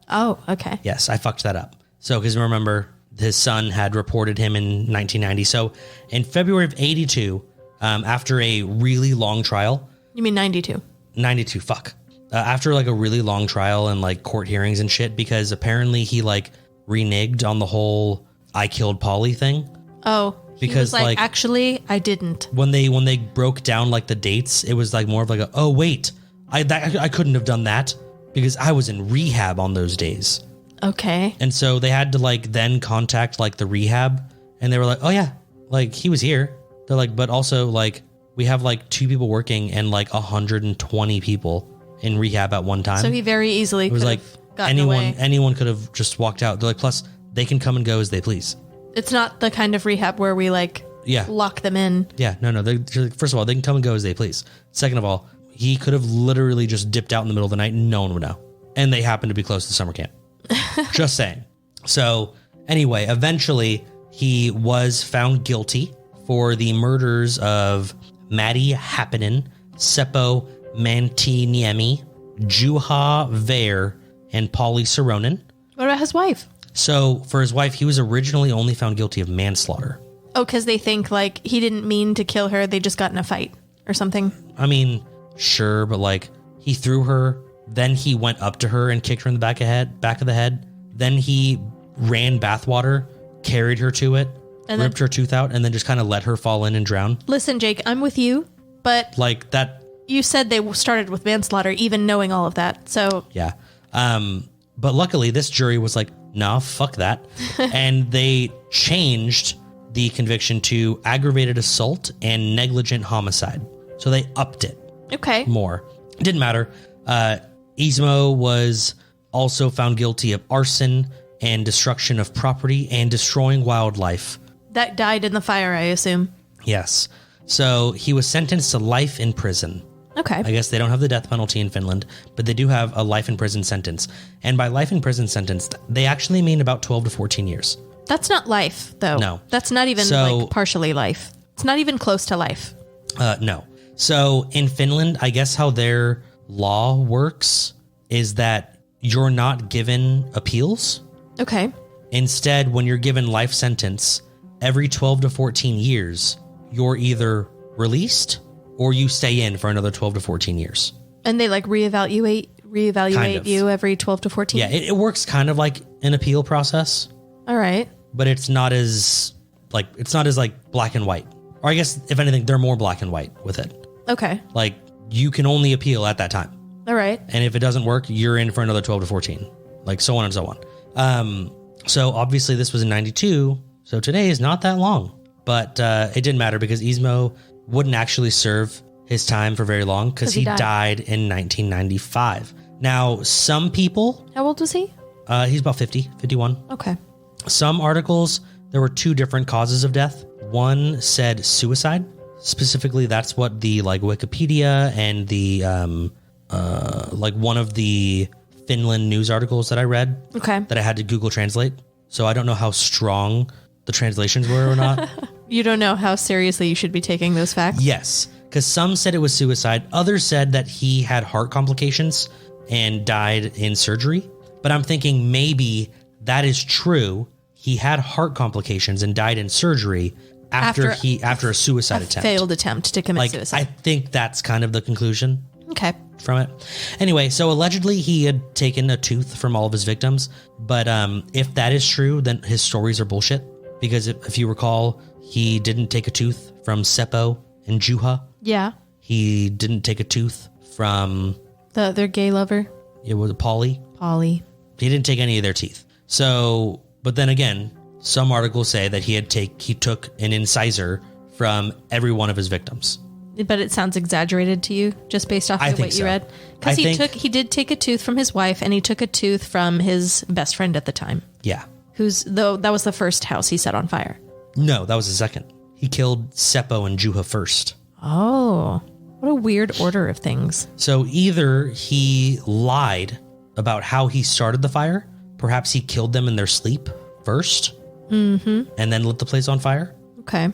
Oh, okay. Yes, I fucked that up. So, because remember, his son had reported him in 1990. So in February of 82, after a really long trial. You mean 92? 92, fuck. After like a really long trial and like court hearings and shit, because apparently he like reneged on the whole I killed Polly thing. Oh, he because was like, actually, I didn't. When they broke down like the dates, it was like more of like a, oh wait, I couldn't have done that because I was in rehab on those days. Okay. And so they had to like then contact like the rehab, and they were like, oh yeah, like he was here. They're like, but also like we have like 2 people working and like 120 people in rehab at one time. So he very easily could like have gotten away. anyone could have just walked out. They're like, plus they can come and go as they please. It's not the kind of rehab where we like lock them in. Yeah, no. First of all, they can come and go as they please. Second of all, he could have literally just dipped out in the middle of the night and no one would know. And they happened to be close to summer camp. Just saying. So anyway, eventually he was found guilty for the murders of Maddie Happinen, Seppo Mantiniemi, Juha Vare, and Polly Saronen. What about his wife? So for his wife, he was originally only found guilty of manslaughter. Oh, because they think like he didn't mean to kill her. They just got in a fight or something. I mean, sure, but like he threw her, then he went up to her and kicked her in the back of the head. Then he ran bathwater, carried her to it, and ripped her tooth out, and then just kind of let her fall in and drown. Listen, Jake, I'm with you, but like that. You said they started with manslaughter, even knowing all of that. So yeah. But luckily, this jury was like, nah, fuck that. And they changed the conviction to aggravated assault and negligent homicide. So they upped it. Okay. More. It didn't matter. Ismo was also found guilty of arson and destruction of property and destroying wildlife. That died in the fire, I assume. Yes. So he was sentenced to life in prison. Okay. I guess they don't have the death penalty in Finland, but they do have a life in prison sentence. And by life in prison sentence, they actually mean about 12 to 14 years. That's not life, though. No. That's not even like partially life. It's not even close to life. No. So in Finland, I guess how their law works is that you're not given appeals. Okay. Instead, when you're given life sentence, every 12 to 14 years, you're either released or you stay in for another 12 to 14 years. And they like reevaluate kind of. you every 12 to 14? Yeah, it works kind of like an appeal process. All right. But it's not as like black and white. Or I guess if anything, they're more black and white with it. Okay. Like you can only appeal at that time. All right. And if it doesn't work, you're in for another 12 to 14. Like so on and so on. So obviously this was in 92. So today is not that long. But it didn't matter because Ismo wouldn't actually serve his time for very long because he died in 1995. Now, some people... How old was he? He's about 50, 51. Okay. Some articles, there were 2 different causes of death. One said suicide. Specifically, that's what the like Wikipedia and the like one of the Finland news articles that I read. Okay. That I had to Google Translate. So I don't know how strong the translations were or not. You don't know how seriously you should be taking those facts? Yes, because some said it was suicide. Others said that he had heart complications and died in surgery. But I'm thinking maybe that is true. He had heart complications and died in surgery after a suicide attempt. Failed attempt to commit suicide. I think that's kind of the conclusion. Okay. From it. Anyway, so allegedly he had taken a tooth from all of his victims. But if that is true, then his stories are bullshit. Because if you recall, he didn't take a tooth from Seppo and Juha. Yeah. He didn't take a tooth from... their gay lover? It was Polly. Polly. He didn't take any of their teeth. So, but then again, some articles say that he took an incisor from every one of his victims. But it sounds exaggerated to you, just based off of what you read? Because he did take a tooth from his wife, and he took a tooth from his best friend at the time. Yeah. That was the first house he set on fire. No, that was the second. He killed Seppo and Juha first. Oh. What What a weird order of things. So either he lied about how he started the fire, perhaps he killed them in their sleep first, and then lit the place on fire. Okay.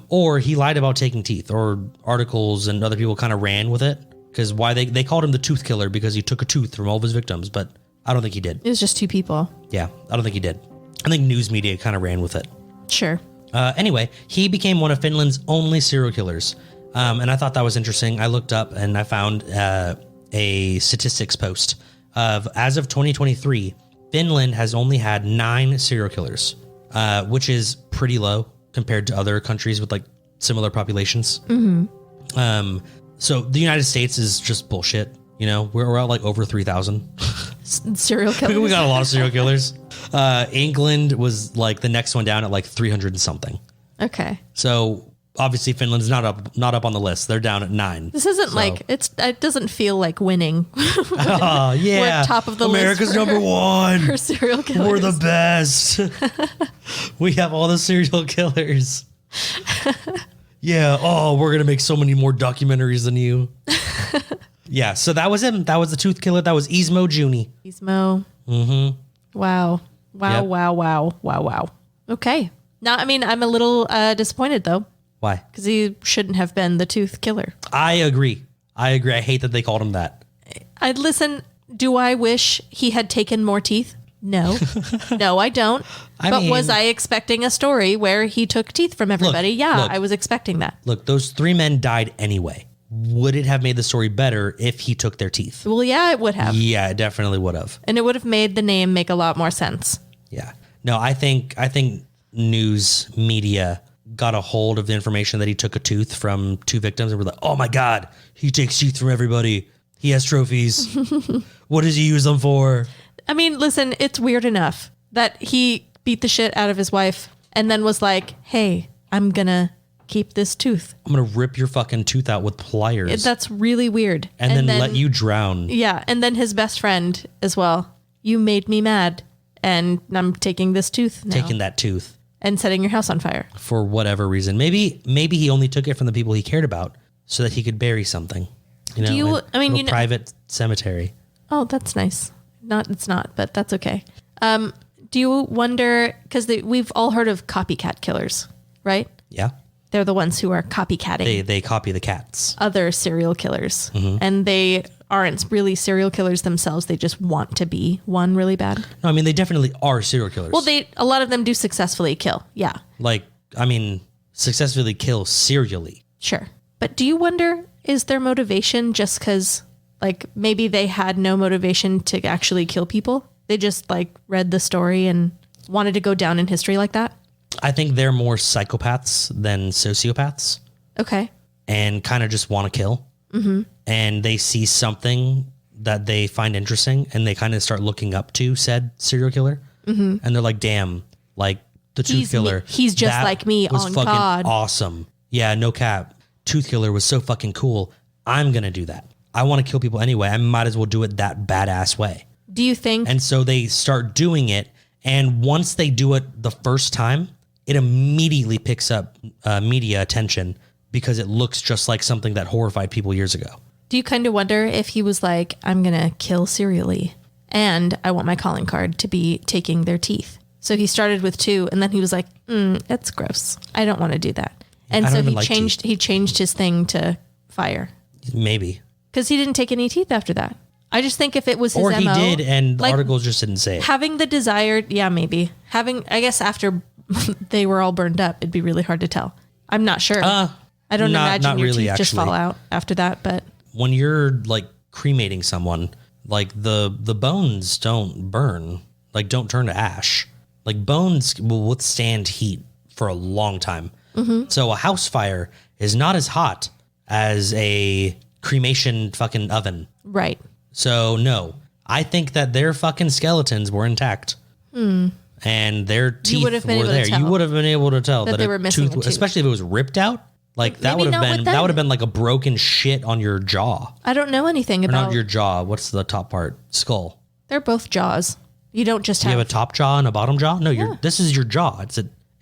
Or he lied about taking teeth, or articles and other people kind of ran with it. Because why they called him the tooth killer because he took a tooth from all of his victims, but I don't think he did. It was just 2 people. Yeah, I don't think he did. I think news media kind of ran with it. Sure. Anyway, he became one of Finland's only serial killers. And I thought that was interesting. I looked up and I found a statistics post of, as of 2023, Finland has only had 9 serial killers, which is pretty low compared to other countries with like similar populations. So the United States is just bullshit. You know, we're at like over 3,000 serial killers. We got a lot of serial killers. England was like the next one down at like 300 and something. Okay. So obviously Finland's not up on the list. They're down at 9. This isn't like it doesn't feel like winning. Oh yeah, We're top of the America's list. number 1 For serial killers. We're the best. We have all the serial killers. Yeah. Oh, we're gonna make so many more documentaries than you. Yeah. So that was him. That was the tooth killer. That was Ismo Junni. Ismo. Wow. Yep. Wow. Okay. Now, I mean, I'm a little disappointed though, Why? because he shouldn't have been the tooth killer. I agree. I hate that they called him that. I'd listen. Do I wish he had taken more teeth? No. No, I don't. Was I expecting a story where he took teeth from everybody? Look. I was expecting that. Look, those 3 men died anyway. Would it have made the story better if he took their teeth? Well, yeah, it would have. Yeah, it definitely would have. And it would have made the name make a lot more sense. Yeah. No, I think news media got a hold of the information that he took a tooth from 2 victims and were like, oh my God, he takes teeth from everybody. He has trophies. What does he use them for? I mean, listen, it's weird enough that he beat the shit out of his wife and then was like, hey, I'm going to keep this tooth. I'm going to rip your fucking tooth out with pliers. That's really weird. And then let you drown. Yeah. And then his best friend as well. You made me mad and I'm taking this tooth now. Taking that tooth. And setting your house on fire. For whatever reason. Maybe he only took it from the people he cared about so that he could bury something. You know, private cemetery. Oh, that's nice. It's not, but that's okay. Do you wonder, because we've all heard of copycat killers, right? Yeah. They're the ones who are copycatting. They copy the cats. Other serial killers. And they aren't really serial killers themselves. They just want to be one really bad. No, I mean, they definitely are serial killers. Well, a lot of them do successfully kill. Yeah. Successfully kill serially. Sure. But do you wonder, is their motivation just because, like, maybe they had no motivation to actually kill people? They just, like, read the story and wanted to go down in history like that? I think they're more psychopaths than sociopaths. Okay. And kind of just want to kill. And they see something that they find interesting and they kind of start looking up to said serial killer. And they're like, damn, like the tooth killer. He's just like me was on fucking God. Awesome. Yeah, no cap. Tooth killer was so fucking cool. I'm going to do that. I want to kill people anyway. I might as well do it that badass way. Do you think? And so they start doing it. And once they do it the first time, it immediately picks up media attention because it looks just like something that horrified people years ago. Do you kind of wonder if he was like, I'm going to kill serially and I want my calling card to be taking their teeth. So he started with 2 and then he was like, that's gross. I don't want to do that. And so he changed his thing to fire. Maybe. Because he didn't take any teeth after that. I just think if it was his or MO. He did and the articles just didn't say it. Having the desired, yeah, maybe. I guess after they were all burned up, it'd be really hard to tell. I'm not sure. I don't imagine your teeth just fall out after that, but. When you're like cremating someone, like the bones don't burn, like don't turn to ash. Like bones will withstand heat for a long time. So a house fire is not as hot as a cremation fucking oven. Right. So no, I think that their fucking skeletons were intact. And their teeth were there. You would have been able to tell that they were missing a tooth. Especially if it was ripped out. Like that would have been like a broken shit on your jaw. I don't know anything about not your jaw. What's the top part? Skull. They're both jaws. You don't just have. You have a top jaw and a bottom jaw? No, this is your jaw.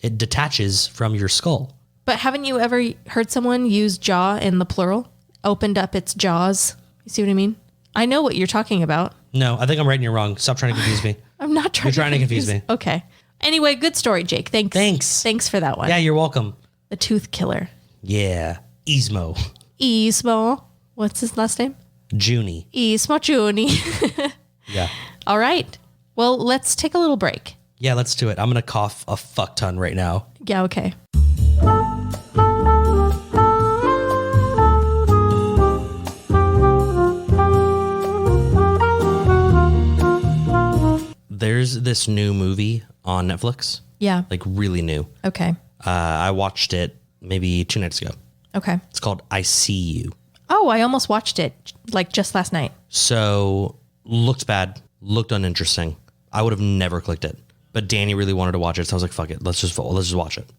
It detaches from your skull. But haven't you ever heard someone use jaw in the plural? opened up its jaws. You see what I mean? I know what you're talking about. No, I think I'm right and you're wrong. Stop trying to confuse me. I'm not trying. You're trying to confuse me. Okay. Anyway, good story, Jake. Thanks for that one. Yeah, you're welcome. The tooth killer. Yeah. Ismo What's his last name? Junni. Ismo Junni. Yeah. All right. Well, let's take a little break. Yeah, let's do it. I'm going to cough a fuck ton right now. Yeah, okay. There's this new movie on Netflix. Yeah. Like really new. Okay. I watched it maybe 2 nights ago. Okay. It's called I See You. Oh, I almost watched it like just last night. So looked bad, looked uninteresting. I would have never clicked it, but Dani really wanted to watch it. So I was like, fuck it. Let's just watch it.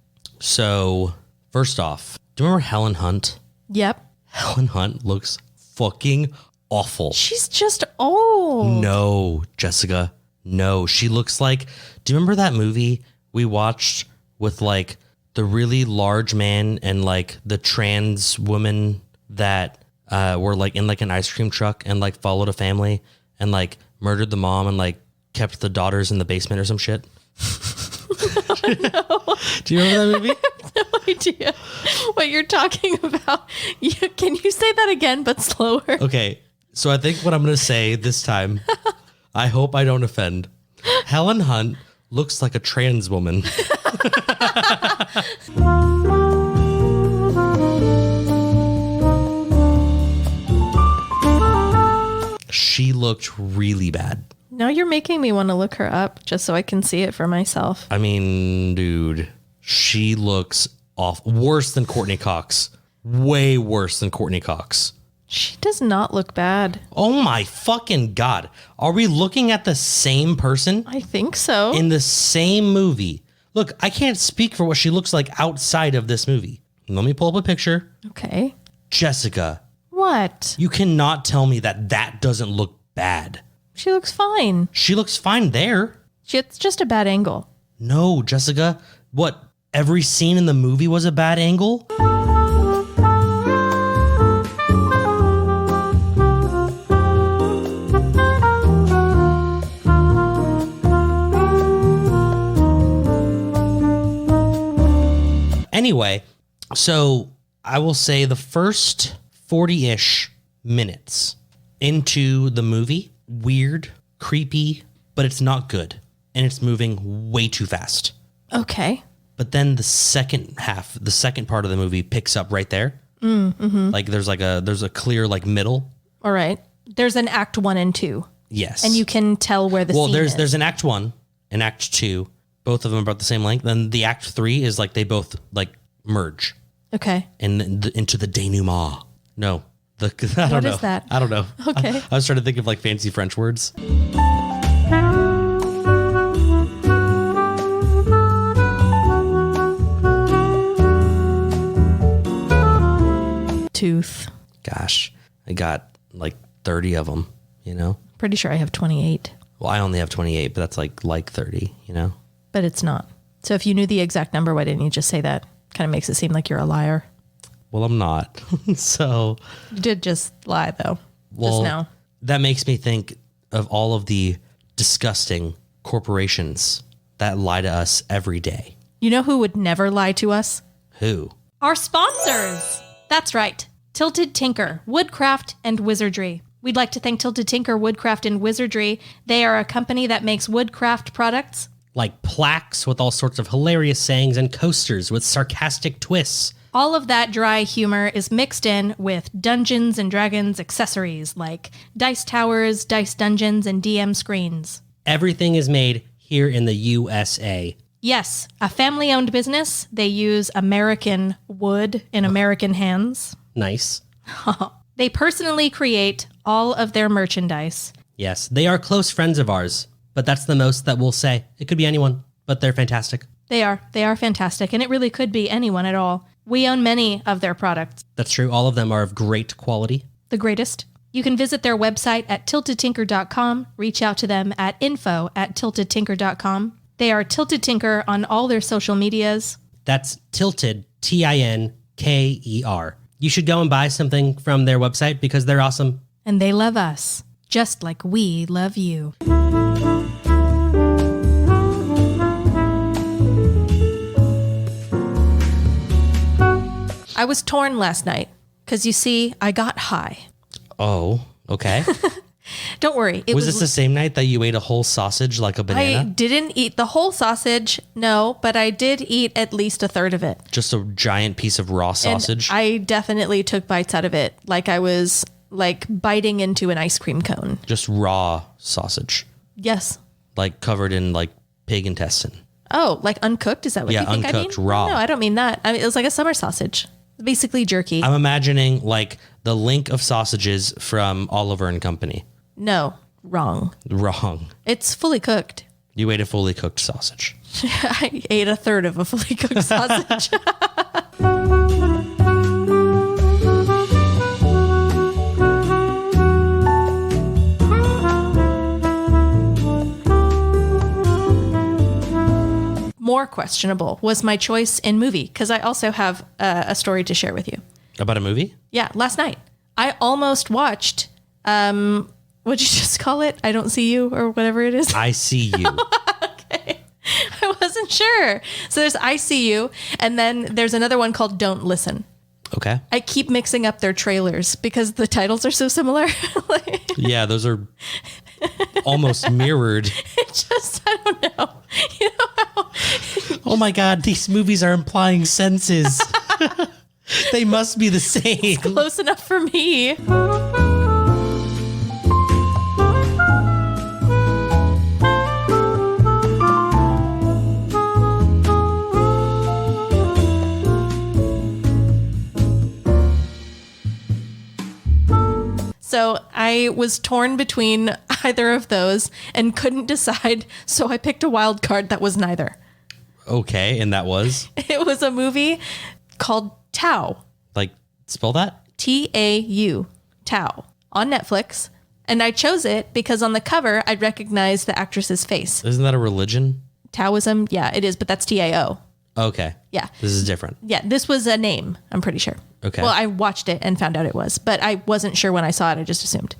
So first off, do you remember Helen Hunt? Yep. Helen Hunt looks fucking awful. She's just old. No, Jessica. No, she looks like, do you remember that movie we watched with like the really large man and like the trans woman that were like in like an ice cream truck and like followed a family and like murdered the mom and like kept the daughters in the basement or some shit? No. Do you remember that movie? I have no idea what you're talking about. Can you say that again, but slower? Okay, so I think what I'm going to say this time, I hope I don't offend. Helen Hunt looks like a trans woman. She looked really bad. Now you're making me want to look her up just so I can see it for myself. I mean, dude, she looks off worse than Courtney Cox. Way worse than Courtney Cox. She does not look bad. Oh my fucking God. Are we looking at the same person? I think so. In the same movie. Look, I can't speak for what she looks like outside of this movie. Let me pull up a picture. Okay. Jessica, What? you cannot tell me that that doesn't look bad. She looks fine. She looks fine there. It's just a bad angle. No, Jessica. What? Every scene in the movie was a bad angle? Anyway, so I will say the first 40-ish minutes into the movie, weird, creepy, but it's not good. And it's moving way too fast. Okay. But then the second half, the second part of the movie picks up right there. Like there's a clear like middle. All right. There's an act 1 and 2. Yes. And you can tell where the scene is. There's an act 1 and act 2. Both of them are about the same length. Then the act 3 is like they both like merge. Okay. And into the denouement. No. I don't What know. is that? I don't know. Okay. I was trying to think of like fancy French words. Tooth. Gosh, I got like 30 of them, you know? Pretty sure I have 28, Well, I only have 28, but that's like 30, you know? but it's not. So if you knew the exact number, why didn't you just say that? Kind of makes it seem like you're a liar. Well, I'm not. So, You did just lie, though. well, Just now. that makes me think of all of the disgusting corporations that lie to us every day. You know who would never lie to us? Who? Our sponsors. That's right. Tilted Tinker, Woodcraft and Wizardry. We'd like to thank Tilted Tinker, Woodcraft and Wizardry. They are a company that makes woodcraft products. Like plaques with all sorts of hilarious sayings and coasters with sarcastic twists. All of that dry humor is mixed in with Dungeons and Dragons accessories like dice towers, dice dungeons, and DM screens. Everything is made here in the USA. Yes, a family-owned business. They use American wood in American hands. Nice. They personally create all of their merchandise. Yes, they are close friends of ours, but that's the most that we'll say. It could be anyone, but they're fantastic. They are fantastic, and it really could be anyone at all. We own many of their products. That's true. All of them are of great quality. The greatest. You can visit their website at tiltedtinker.com, reach out to them at info@tiltedtinker.com. They are Tilted Tinker on all their social medias. That's Tilted, Tinker. you should go and buy something from their website because they're awesome. And they love us, just like we love you. I was torn last night because, you see, I got high. Oh, okay. Don't worry. Was this the same night that you ate a whole sausage like a banana? I didn't eat the whole sausage, no, but I did eat at least a third of it. Just a giant piece of raw sausage? And I definitely took bites out of it, like I was like biting into an ice cream cone. Just raw sausage? Yes. Like covered in like pig intestine? Oh, like uncooked? Is that what you think uncooked, I mean? raw. No, I don't mean that. I mean, it was like a summer sausage. Basically jerky. I'm imagining like the link of sausages from Oliver and Company. No, wrong. Wrong. It's fully cooked. You ate a fully cooked sausage. I ate a third of a fully cooked sausage. More questionable was my choice in movie, because I also have a story to share with you. About a movie? Yeah, last night. I almost watched, what'd you just call it? I Don't See You, or whatever it is. I See You. Okay. I wasn't sure. So there's I See You, and then there's another one called Don't Listen. Okay. I keep mixing up their trailers because the titles are so similar. Yeah, those are almost mirrored. I don't know. You know how... Oh my God, these movies are implying senses. They must be the same. Close enough for me. So I was torn between either of those and couldn't decide. So I picked a wild card that was neither. Okay, and that was? It was a movie called Tau. Like, spell that? T-A-U. Tau. On Netflix. And I chose it because on the cover, I'd recognize the actress's face. Isn't that a religion? Taoism? Yeah, it is, but that's T-A-O. Okay. Yeah. This is different. Yeah, this was a name, I'm pretty sure. Okay. Well, I watched it and found out it was, but I wasn't sure when I saw it. I just assumed.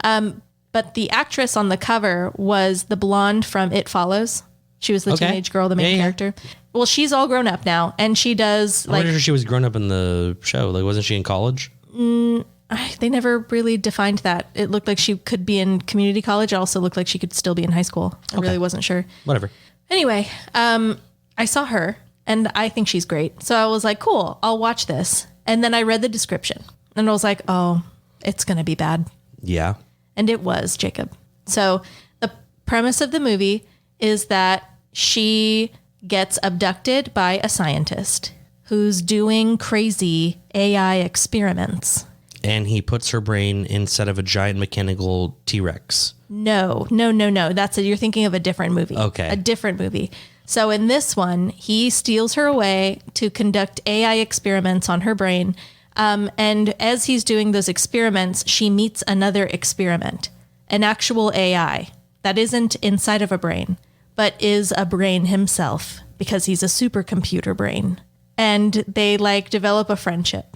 But the actress on the cover was the blonde from It Follows. She was the teenage girl, the main character. Well, she's all grown up now, and she does I wonder if she was grown up in the show. Like, wasn't she in college? They never really defined that. It looked like she could be in community college. It also looked like she could still be in high school. I really wasn't sure. Whatever. Anyway, I saw her, and I think she's great. So I was like, cool, I'll watch this. And then I read the description, and I was like, oh, it's going to be bad. Yeah. And it was, Jacob. So the premise of the movie is that she gets abducted by a scientist who's doing crazy AI experiments. And he puts her brain inside of a giant mechanical T-Rex. No. That's it. You're thinking of a different movie. Okay. A different movie. So in this one, he steals her away to conduct AI experiments on her brain. And as he's doing those experiments, she meets another experiment, an actual AI that isn't inside of a brain, but is a brain himself because he's a supercomputer brain. And they develop a friendship.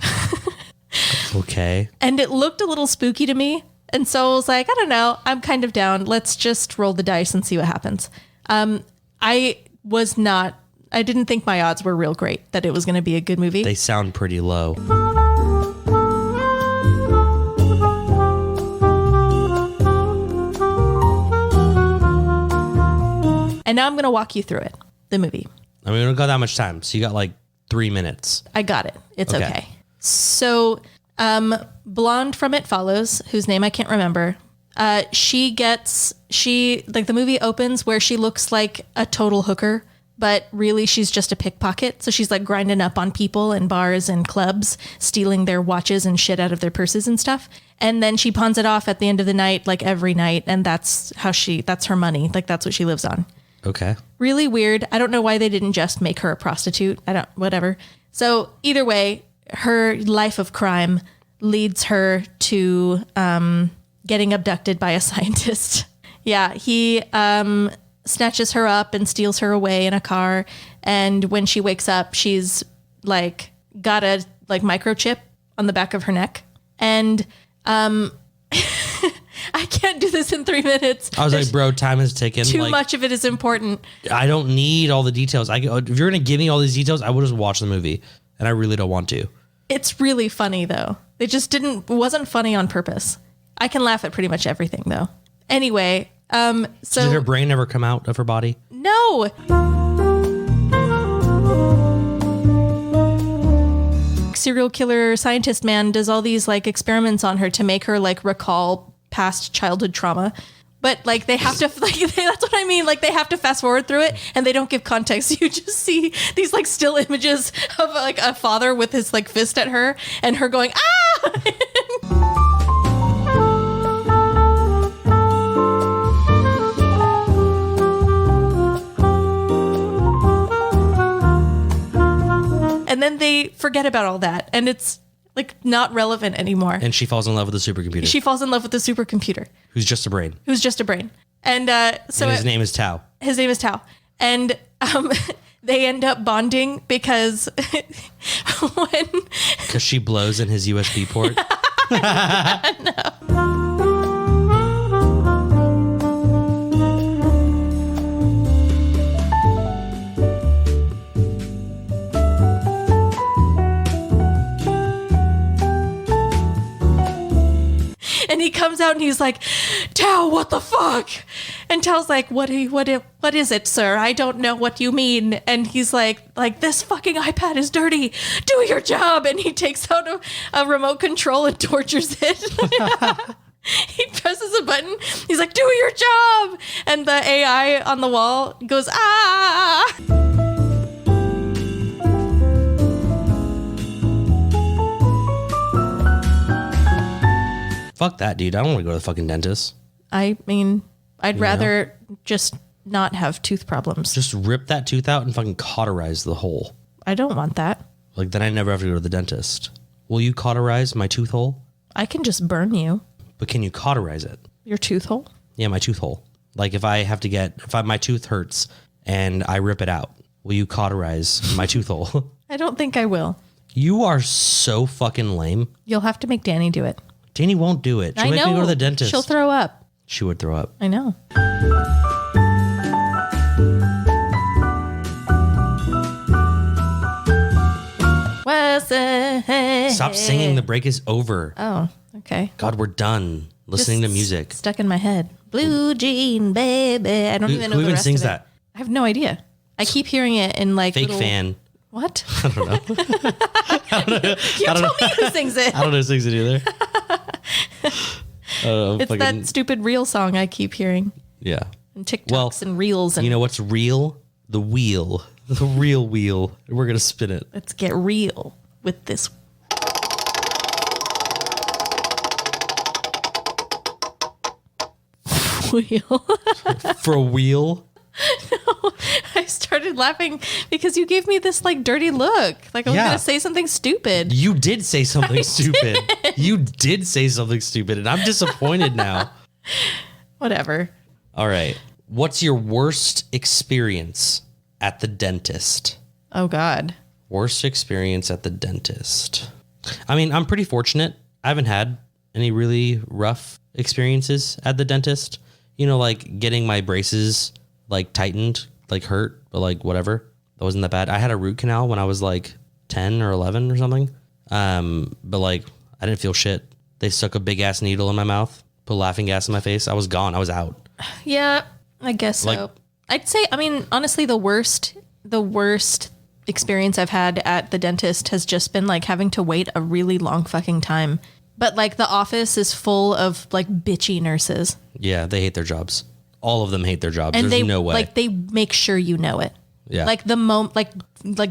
Okay. And it looked a little spooky to me. And so I was like, I don't know, I'm kind of down. Let's just roll the dice and see what happens. I didn't think my odds were real great that it was going to be a good movie. They sound pretty low. And now I'm going to walk you through it, the movie. I mean, we don't got that much time. So you got 3 minutes. I got it. It's okay. So, blonde from It Follows, whose name I can't remember, the movie opens where she looks like a total hooker, but really she's just a pickpocket. So she's grinding up on people in bars and clubs, stealing their watches and shit out of their purses and stuff. And then she pawns it off at the end of the night, every night. And that's her money. That's what she lives on. Okay. Really weird. I don't know why they didn't just make her a prostitute. Whatever. So either way, her life of crime leads her to getting abducted by a scientist. Yeah, he snatches her up and steals her away in a car. And when she wakes up, she's got a microchip on the back of her neck. And I can't do this in 3 minutes. I was like, bro, time is ticking. Too much of it is important. I don't need all the details. If you're going to give me all these details, I will just watch the movie. And I really don't want to. It's really funny, though. It wasn't funny on purpose. I can laugh at pretty much everything, though. Anyway, so... Did her brain ever come out of her body? No! Serial killer scientist man does all these like experiments on her to make her like recall past childhood trauma. But like they have to like that's what I mean. Like they have to fast forward through it and they don't give context. You just see these like still images of like a father with his like fist at her and her going, ah! And then they forget about all that and it's like not relevant anymore. And she falls in love with the supercomputer. She falls in love with the supercomputer. Who's just a brain. And so his name is Tao. His name is Tao. And they end up bonding because because she blows in his USB port. No. And he comes out and he's like, Tao, what the fuck? And Tao's like, what is it, sir? I don't know what you mean. And he's like this fucking iPad is dirty. Do your job. And he takes out a remote control and tortures it. He presses a button. He's like, do your job. And the AI on the wall goes, ah. Fuck that, dude. I don't want to go to the fucking dentist. I mean, I'd rather just not have tooth problems. Just rip that tooth out and fucking cauterize the hole. I don't want that. Like, then I never have to go to the dentist. Will you cauterize my tooth hole? I can just burn you. But can you cauterize it? Your tooth hole? Yeah, my tooth hole. Like, if my tooth hurts and I rip it out, will you cauterize my tooth hole? I don't think I will. You are so fucking lame. You'll have to make Dani do it. Dani won't do it. She'll make me go to the dentist. She'll throw up. She would throw up. I know. Stop singing. The break is over. Oh, okay. God, we're done listening to music. Stuck in my head. Blue jean, baby. I don't even know who the even rest sings of it. that? I have no idea. I keep hearing it in like Fake fan. What? I don't know. You tell me who sings it. I don't know who sings it either. It's that stupid reel song I keep hearing. Yeah. And TikToks and reels. And you know what's real? The wheel. The real wheel. We're going to spin it. Let's get real with this. Wheel. For a wheel? No, I started laughing because you gave me this like dirty look. Like I was going to say something stupid. You did say something stupid. You did say something stupid and I'm disappointed now. Whatever. All right. What's your worst experience at the dentist? Oh, God. Worst experience at the dentist. I mean, I'm pretty fortunate. I haven't had any really rough experiences at the dentist. You know, like getting my braces like tightened, like hurt, but like whatever. That wasn't that bad. I had a root canal when I was like 10 or 11 or something. But like I didn't feel shit. They stuck a big ass needle in my mouth, put laughing gas in my face. I was gone. I was out. Yeah, I guess so. I'd say, I mean, honestly, the worst experience I've had at the dentist has just been like having to wait a really long fucking time. But like the office is full of like bitchy nurses. Yeah, they hate their jobs. All of them hate their jobs. And There's no way. Like they make sure you know it. Yeah. Like the moment, like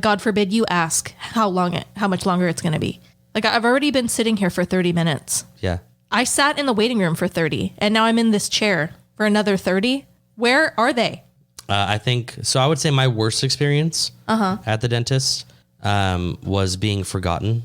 God forbid you ask how much longer it's going to be. Like I've already been sitting here for 30 minutes. Yeah. I sat in the waiting room for 30 and now I'm in this chair for another 30. Where are they? I think, so I would say my worst experience at the dentist was being forgotten.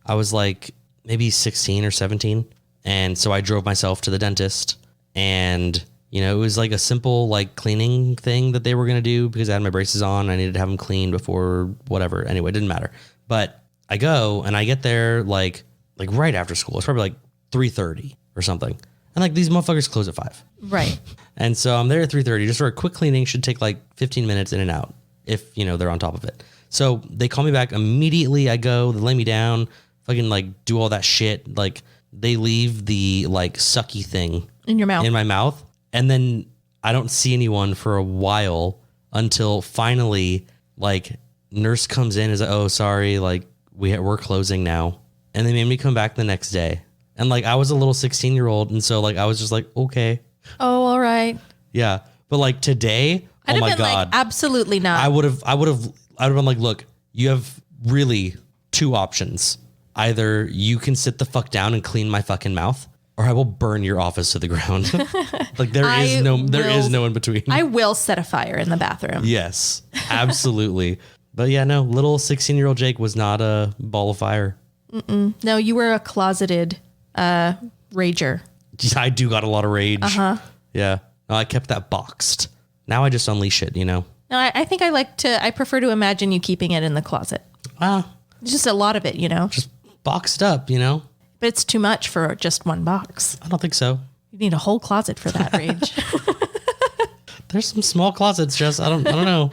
I was like maybe 16 or 17. And so I drove myself to the dentist and, you know, it was like a simple like cleaning thing that they were going to do because I had my braces on. I needed to have them cleaned before whatever. Anyway, it didn't matter. But I go and I get there like right after school. It's probably like 3:30 or something. And like these motherfuckers close at 5. Right. And so I'm there at 3:30 just for a quick cleaning. Should take like 15 minutes in and out if, they're on top of it. So they call me back immediately. I go, they lay me down, fucking like do all that shit. Like they leave the like sucky thing in your mouth, in my mouth. And then I don't see anyone for a while until finally like nurse comes in and is like, oh, sorry. Like we're closing now. And they made me come back the next day. And like, I was a little 16-year-old. And so like, I was just like, okay. Oh, all right. Yeah. But like today, I'd oh my have been God. like, absolutely not. I would have been like, look, you have really 2 options. Either you can sit the fuck down and clean my fucking mouth, or I will burn your office to the ground. Like there is no in between. I will set a fire in the bathroom. Yes, absolutely. But yeah, no, little 16-year-old Jake was not a ball of fire. No, you were a closeted rager. I do got a lot of rage. Uh-huh. Yeah. No, I kept that boxed. Now I just unleash it, No, I think I prefer to imagine you keeping it in the closet. Just a lot of it, Just boxed up, But it's too much for just one box. I don't think so. You need a whole closet for that rage. There's some small closets, Jess. I don't know.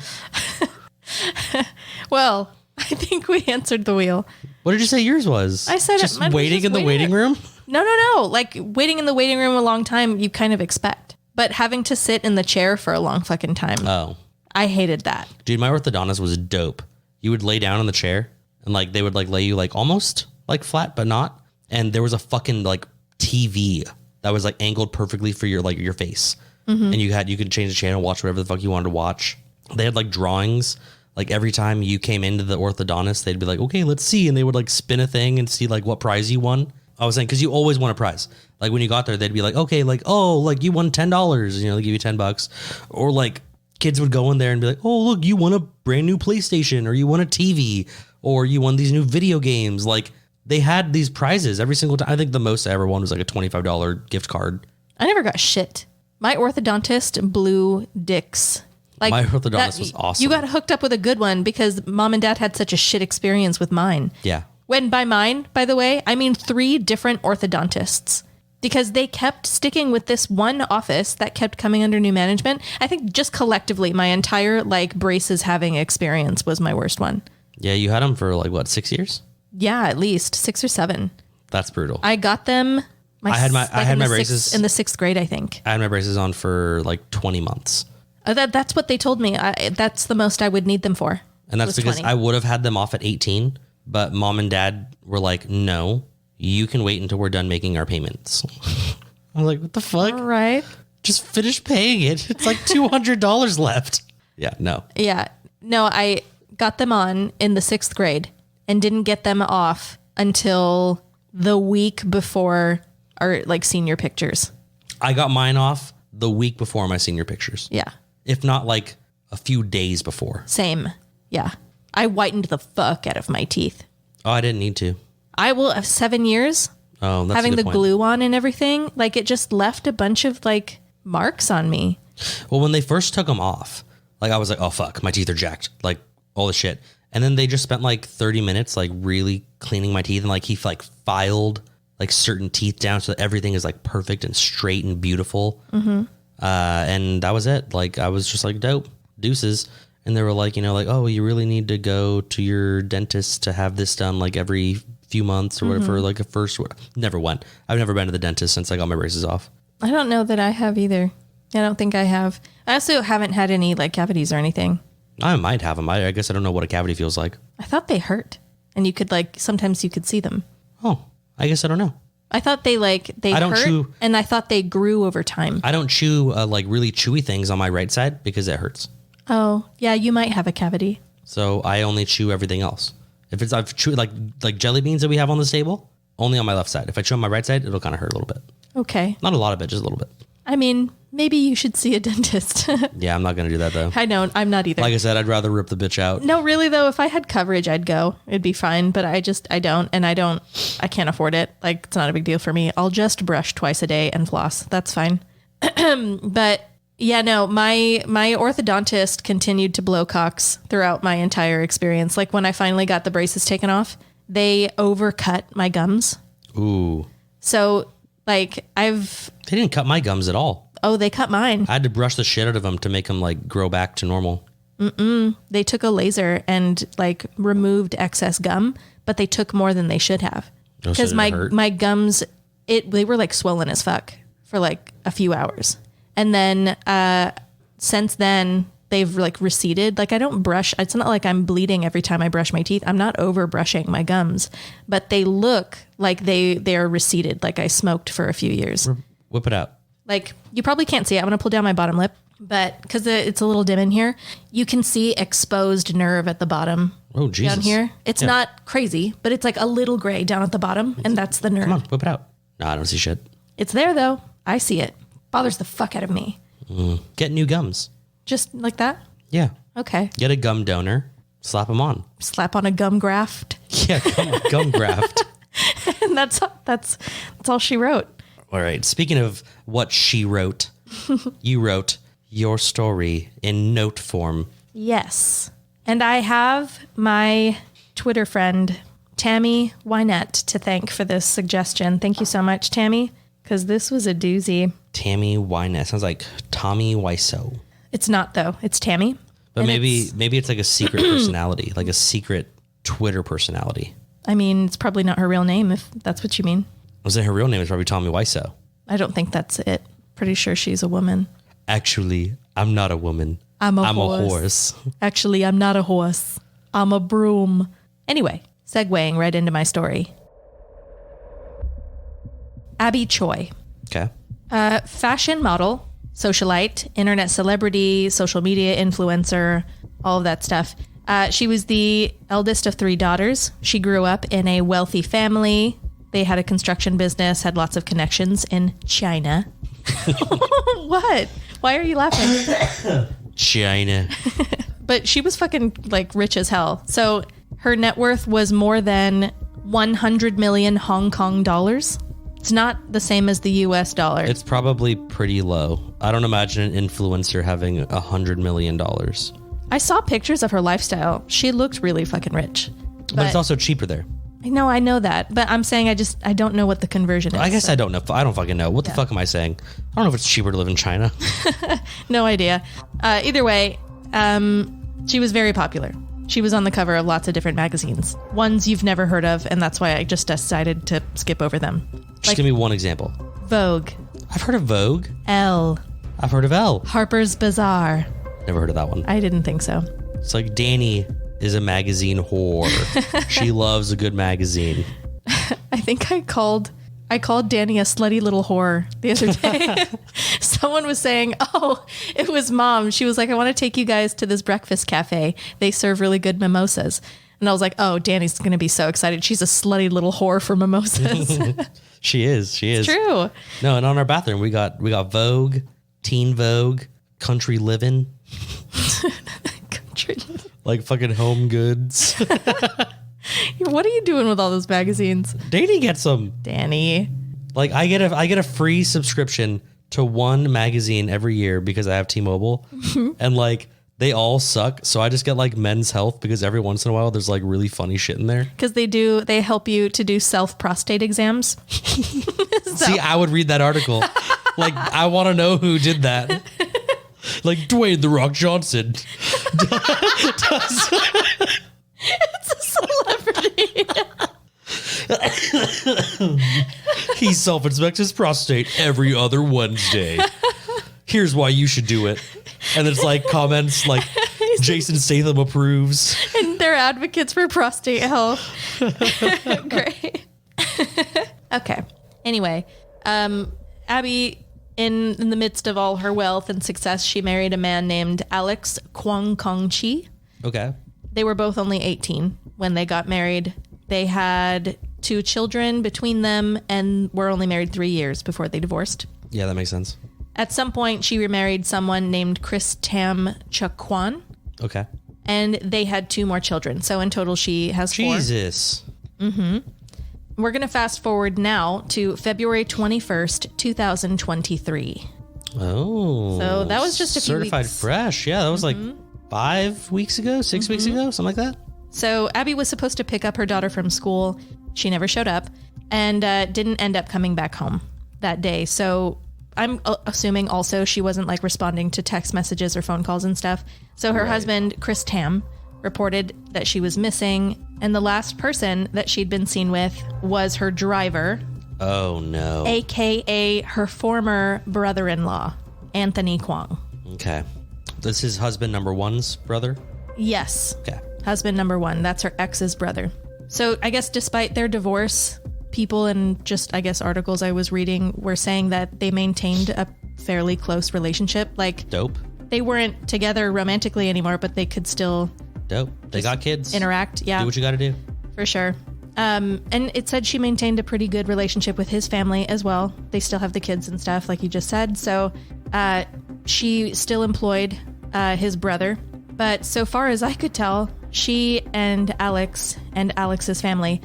Well, I think we answered the wheel. What did you say yours was? I said just waiting in the waiting room? No. Like waiting in the waiting room a long time, you kind of expect. But having to sit in the chair for a long fucking time. Oh. I hated that. Dude, my orthodontist was dope. You would lay down in the chair and like they would like lay you like almost like flat, but not. And there was a fucking like TV that was like angled perfectly for your face. Mm-hmm. And you could change the channel, watch whatever the fuck you wanted to watch. They had like drawings. Like every time you came into the orthodontist, they'd be like, okay, let's see. And they would like spin a thing and see like what prize you won. I was saying, cause you always won a prize. Like when you got there, they'd be like, okay, like, oh, like you won $10, they give you $10. Or like kids would go in there and be like, oh, look, you won a brand new PlayStation, or you won a TV, or you won these new video games. Like they had these prizes every single time. I think the most I ever won was like a $25 gift card. I never got shit. My orthodontist blew dicks. Like my orthodontist was awesome. You got hooked up with a good one because mom and dad had such a shit experience with mine. Yeah. When by mine, by the way, I mean 3 different orthodontists, because they kept sticking with this one office that kept coming under new management. I think just collectively, my entire like braces having experience was my worst one. Yeah. You had them for like what, 6 years? Yeah, at least 6 or 7. That's brutal. I got them. I had my braces in the 6th grade, I think. I had my braces on for like 20 months. That's what they told me. That's the most I would need them for. And that's because 20. I would have had them off at 18, but mom and dad were like, no, you can wait until we're done making our payments. I was like, what the fuck? All right. Just finish paying it. It's like $200 left. Yeah, no. Yeah. No, I got them on in the 6th grade and didn't get them off until the week before our like senior pictures. I got mine off the week before my senior pictures. Yeah. If not like a few days before. Same. Yeah. I whitened the fuck out of my teeth. Oh, I didn't need to. I will have 7 years. Oh, that's having a good the point. glue on and everything. Like it just left a bunch of like marks on me. Well, when they first took them off, like I was like, oh fuck, my teeth are jacked. Like all the shit. And then they just spent like 30 minutes like really cleaning my teeth, and like he like filed like certain teeth down so that everything is like perfect and straight and beautiful. Mm-hmm. And that was it. Like I was just like, dope, deuces. And they were like, like, oh, you really need to go to your dentist to have this done like every few months or whatever. Like a first, never went. I've never been to the dentist since I got my braces off. I don't know that I have either. I don't think I have. I also haven't had any like cavities or anything. I might have them. I guess I don't know what a cavity feels like. I thought they hurt, and you could like sometimes you could see them. Oh, I guess I don't know. I thought they hurt, and I thought they grew over time. I don't chew like really chewy things on my right side because it hurts. Oh, yeah, you might have a cavity. So I only chew everything else. If it's I've chewed like jelly beans that we have on this table, only on my left side. If I chew on my right side, it'll kind of hurt a little bit. Okay. Not a lot of it, just a little bit. I mean, maybe you should see a dentist. Yeah, I'm not going to do that though. I know, I'm not either. Like I said, I'd rather rip the bitch out. No, really though, if I had coverage, I'd go. It'd be fine, but I don't, and I can't afford it. Like, it's not a big deal for me. I'll just brush twice a day and floss. That's fine. But yeah, no, my orthodontist continued to blow cocks throughout my entire experience. Like when I finally got the braces taken off, they overcut my gums. Ooh. So like They didn't cut my gums at all. they cut mine. I had to brush the shit out of them to make them like grow back to normal. They took a laser and like removed excess gum, but they took more than they should have. Oh, so Because did it hurt? my gums, they were like swollen as fuck for like a few hours. And then since then they've like receded. Like I don't brush. It's not like I'm bleeding every time I brush my teeth. I'm not over brushing my gums, but they look like they're receded. Like I smoked for a few years. Whip it out. Like you probably can't see it. I'm going to pull down my bottom lip, but because it's a little dim in here, you can see exposed nerve at the bottom. Oh, Jesus. Down here. It's not crazy, but it's like a little gray down at the bottom, and that's the nerve. Come on, whip it out. No, I don't see shit. It's there though. I see it. Bothers the fuck out of me. Get new gums. Just like that? Yeah. Okay. Get a gum donor. Slap them on. Slap on a gum graft. Yeah, gum graft. And that's all she wrote. All right. Speaking of what she wrote, you wrote your story in note form. Yes. And I have my Twitter friend, Tammy Wynette, to thank for this suggestion. Thank you so much, Tammy, because this was a doozy. Tammy Wynette. Sounds like Tommy Wiseau. It's not, though. It's Tammy. But And maybe it's like a secret personality, like a secret Twitter personality. I mean, it's probably not her real name, if that's what you mean. Was it her real name? Is probably Tommy Wiseau. I don't think that's it. Pretty sure she's a woman. Actually, I'm not a woman. I'm a horse. Actually, I'm not a horse. I'm a broom. Anyway, segueing right into my story. Abby Choi. Okay. Fashion model, socialite, internet celebrity, social media influencer, all of that stuff. She was the eldest of 3 daughters. She grew up in a wealthy family. They had a construction business, had lots of connections in China. What? Why are you laughing? China. But she was fucking like rich as hell. So her net worth was more than 100 million Hong Kong dollars. It's not the same as the US dollar. It's probably pretty low. I don't imagine an influencer having $100 million. I saw pictures of her lifestyle. She looked really fucking rich. But it's also cheaper there. I know that. But I'm saying I don't know what the conversion is. I guess I don't know. I don't fucking know. What the fuck am I saying? I don't know if it's cheaper to live in China. No idea. Either way, she was very popular. She was on the cover of lots of different magazines. Ones you've never heard of, and that's why I just decided to skip over them. Just give me one example. Vogue. I've heard of Vogue. Elle. I've heard of Elle. Harper's Bazaar. Never heard of that one. I didn't think so. It's like Dani is a magazine whore. She loves a good magazine. I think I called Dani a slutty little whore the other day. Someone was saying, oh, it was Mom. She was like, I want to take you guys to this breakfast cafe. They serve really good mimosas. And I was like, oh, Dani's going to be so excited. She's a slutty little whore for mimosas. She is. It's true. No, and on our bathroom, we got Vogue, Teen Vogue, Country Living. Country. Like fucking Home Goods. What are you doing with all those magazines? Dani gets them. Dani. Like I get a free subscription to one magazine every year because I have T-Mobile, and like they all suck. So I just get like Men's Health because every once in a while there's like really funny shit in there. Because they help you to do self-prostate exams. See, I would read that article. Like I want to know who did that. Like Dwayne "The Rock" Johnson. It's a celebrity. He self-inspects his prostate every other Wednesday. Here's why you should do it. And it's like comments like Jason Statham approves. And they're advocates for prostate health. Great. Okay. Anyway, Abby, in the midst of all her wealth and success, she married a man named Alex Kwong Kong Chi. Okay. They were both only 18 when they got married. They had 2 children between them and were only married 3 years before they divorced. Yeah, that makes sense. At some point, she remarried someone named Chris Tam Chakwan, Okay. and they had 2 more children. So in total, she has 4. Jesus. We're going to fast forward now to February 21st, 2023. Oh. So that was just a few certified weeks. fresh. Yeah, that was like 5 weeks ago, 6 weeks ago, something like that. So Abby was supposed to pick up her daughter from school. She never showed up and didn't end up coming back home that day. So I'm assuming also she wasn't like responding to text messages or phone calls and stuff. So her husband, Chris Tam, reported that she was missing. And the last person that she'd been seen with was her driver. Oh, no. AKA her former brother-in-law, Anthony Kwong. Okay. This is husband number one's brother? Yes. Okay. Husband number one. That's her ex's brother. So I guess despite their divorce, people and just, I guess, articles I was reading were saying that they maintained a fairly close relationship. Like, Dope. they weren't together romantically anymore, but they could still Dope. They got kids. interact. Yeah. Do what you got to do. For sure. And it said she maintained a pretty good relationship with his family as well. They still have the kids and stuff, like you just said. So she still employed his brother. But so far as I could tell, she and Alex and Alex's family,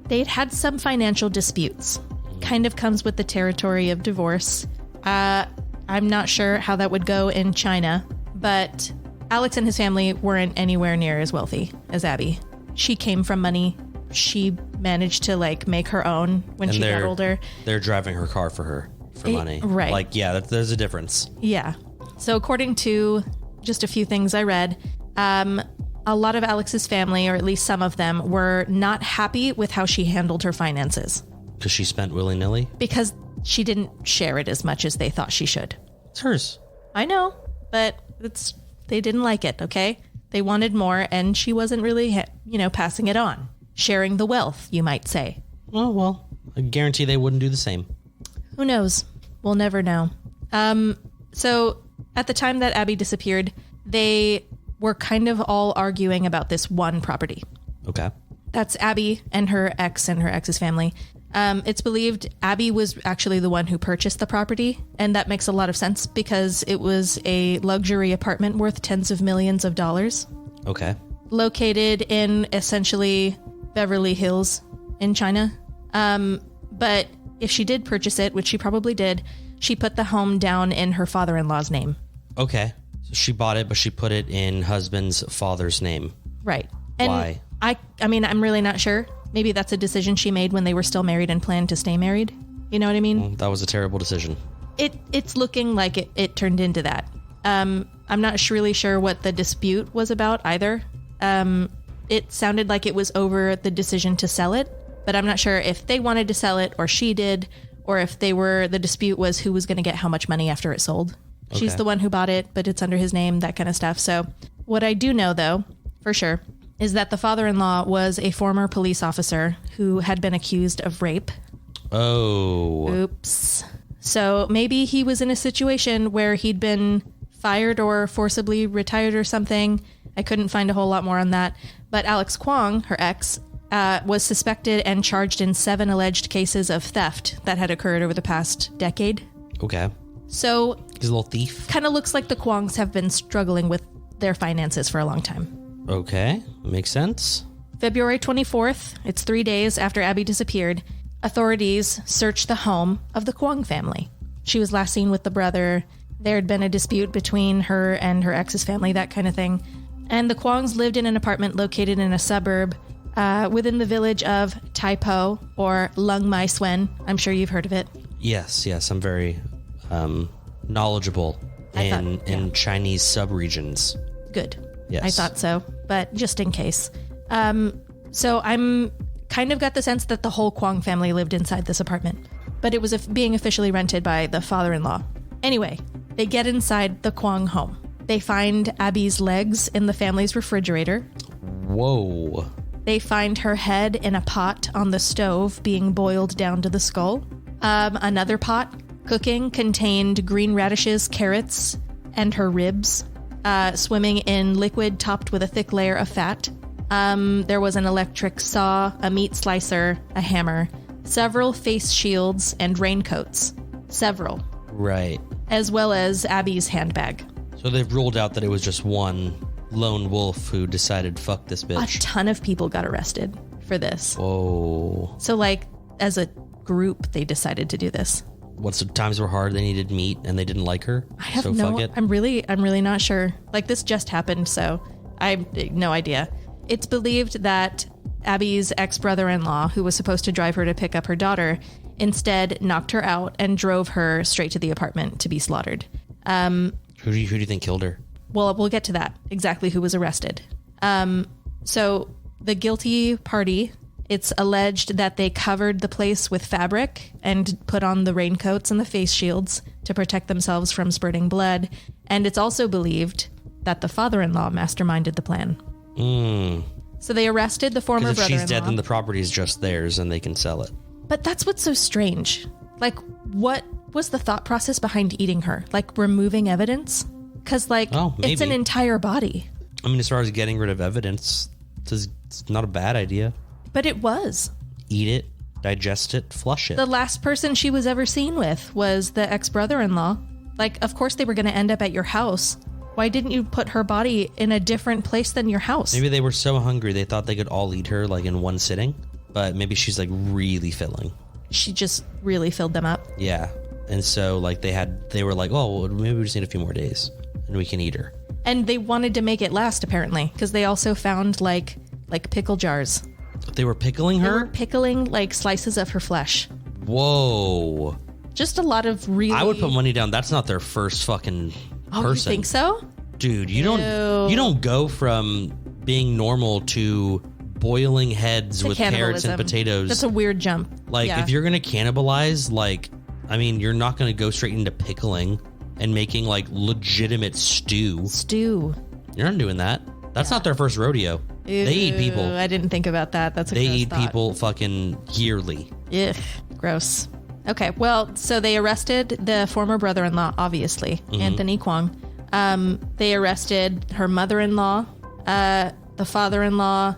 they'd had some financial disputes. Kind of comes with the territory of divorce. I'm not sure how that would go in China, but Alex and his family weren't anywhere near as wealthy as Abby. She came from money. She managed to like make her own when she got older. They're driving her car for her for money. Right. Like, yeah, there's a difference. Yeah. So according to just a few things I read, a lot of Alex's family, or at least some of them, were not happy with how she handled her finances. Because she spent willy-nilly? Because she didn't share it as much as they thought she should. It's hers. I know, but they didn't like it, okay? They wanted more, and she wasn't really, passing it on. Sharing the wealth, you might say. Oh, well, I guarantee they wouldn't do the same. Who knows? We'll never know. So at the time that Abby disappeared, they were kind of all arguing about this one property. Okay. That's Abby and her ex and her ex's family. It's believed Abby was actually the one who purchased the property, and that makes a lot of sense because it was a luxury apartment worth tens of millions of dollars. Okay. Located in essentially Beverly Hills in China. But if she did purchase it, which she probably did, she put the home down in her father-in-law's name. Okay. So she bought it, but she put it in husband's father's name. Right. And why? I mean, I'm really not sure. Maybe that's a decision she made when they were still married and planned to stay married. You know what I mean? Well, that was a terrible decision. It's looking like it turned into that. I'm not really sure what the dispute was about either. It sounded like it was over the decision to sell it, but I'm not sure if they wanted to sell it or she did, or if the dispute was who was going to get how much money after it sold. Okay. She's the one who bought it, but it's under his name, that kind of stuff. So what I do know, though, for sure, is that the father-in-law was a former police officer who had been accused of rape. Oh. Oops. So maybe he was in a situation where he'd been fired or forcibly retired or something. I couldn't find a whole lot more on that. But Alex Kwong, her ex, was suspected and charged in 7 alleged cases of theft that had occurred over the past decade. Okay. So he's a little thief. Kind of looks like the Kwongs have been struggling with their finances for a long time. Okay, makes sense. February 24th, it's 3 days after Abby disappeared, authorities searched the home of the Kwong family. She was last seen with the brother. There had been a dispute between her and her ex's family, that kind of thing. And the Kwongs lived in an apartment located in a suburb within the village of Taipo, or Lung Mai Suen. I'm sure you've heard of it. Yes, I'm very knowledgeable in Chinese subregions. Good. Yes. I thought so, but just in case. So I'm kind of got the sense that the whole Kwong family lived inside this apartment, but it was being officially rented by the father-in-law. Anyway, they get inside the Kwong home. They find Abby's legs in the family's refrigerator. Whoa. They find her head in a pot on the stove being boiled down to the skull. Another pot cooking contained green radishes, carrots, and her ribs. Swimming in liquid topped with a thick layer of fat. There was an electric saw, a meat slicer, a hammer, several face shields and raincoats. Several. Right. As well as Abby's handbag. So they've ruled out that it was just one lone wolf who decided, fuck this bitch. A ton of people got arrested for this. Whoa. So as a group, they decided to do this. What's the times were hard, they needed meat, and they didn't like her? I have fuck it. I'm really not sure. This just happened, so I have no idea. it's believed that Abby's ex-brother-in-law, who was supposed to drive her to pick up her daughter, instead knocked her out and drove her straight to the apartment to be slaughtered. Who do you think killed her? Well, we'll get to that, exactly who was arrested. So the guilty party, it's alleged that they covered the place with fabric and put on the raincoats and the face shields to protect themselves from spurting blood. And it's also believed that the father-in-law masterminded the plan. So they arrested the former Because if brother-in-law. she's dead, then the property is just theirs and they can sell it. But that's what's so strange. Like, what was the thought process behind eating her? Like, removing evidence? Because, like, it's an entire body. I mean, as far as getting rid of evidence, it's not a bad idea. But it was. Eat it, digest it, flush it. The last person she was ever seen with was the ex-brother-in-law. Like, of course they were going to end up at your house. Why didn't you put her body in a different place than your house? Maybe they were so hungry they thought they could all eat her, like, in one sitting. But maybe she's, like, really filling. She just really filled them up. Yeah. And so, like, they were like, oh, well, maybe we just need a few more days and we can eat her. And they wanted to make it last, apparently, because they also found, like pickle jars. They were pickling her? They were pickling, like, slices of her flesh. Whoa. Just a lot of really... I would put money down. That's not their first fucking Oh, person. you think so? Dude, you don't go from being normal to boiling heads with carrots and potatoes. That's a weird jump. Like, Yeah. if you're going to cannibalize, like, I mean, you're not going to go straight into pickling and making, like, legitimate stew. You're not doing that. That's not their first rodeo. They eat people. I didn't think about that. That's a They gross eat thought. people fucking yearly. Ugh, gross. Okay, well, so they arrested the former brother-in-law, obviously, Anthony Kwong. They arrested her mother-in-law, the father-in-law.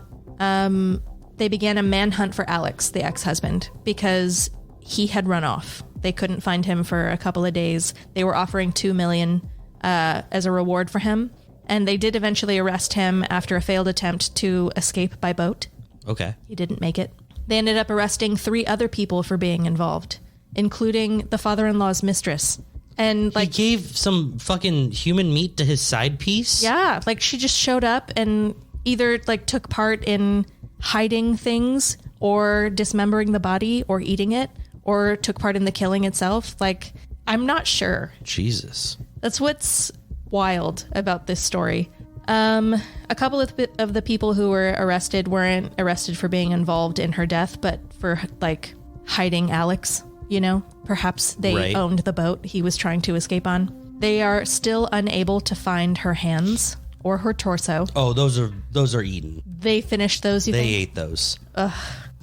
They began a manhunt for Alex, the ex-husband, because he had run off. They couldn't find him for a couple of days. They were offering $2 million as a reward for him. And they did eventually arrest him after a failed attempt to escape by boat. Okay. He didn't make it. They ended up arresting 3 other people for being involved, including the father-in-law's mistress. And like, he gave some fucking human meat to his side piece? yeah, like she just showed up and either like took part in hiding things or dismembering the body or eating it or took part in the killing itself. Like, I'm not sure. Jesus. That's what's wild about this story. A couple of the people who were arrested weren't arrested for being involved in her death, but for like hiding Alex, you know, perhaps they owned the boat he was trying to escape on. They are still unable to find her hands or her torso. Oh, those are eaten. They finished those. They ate those. Ugh,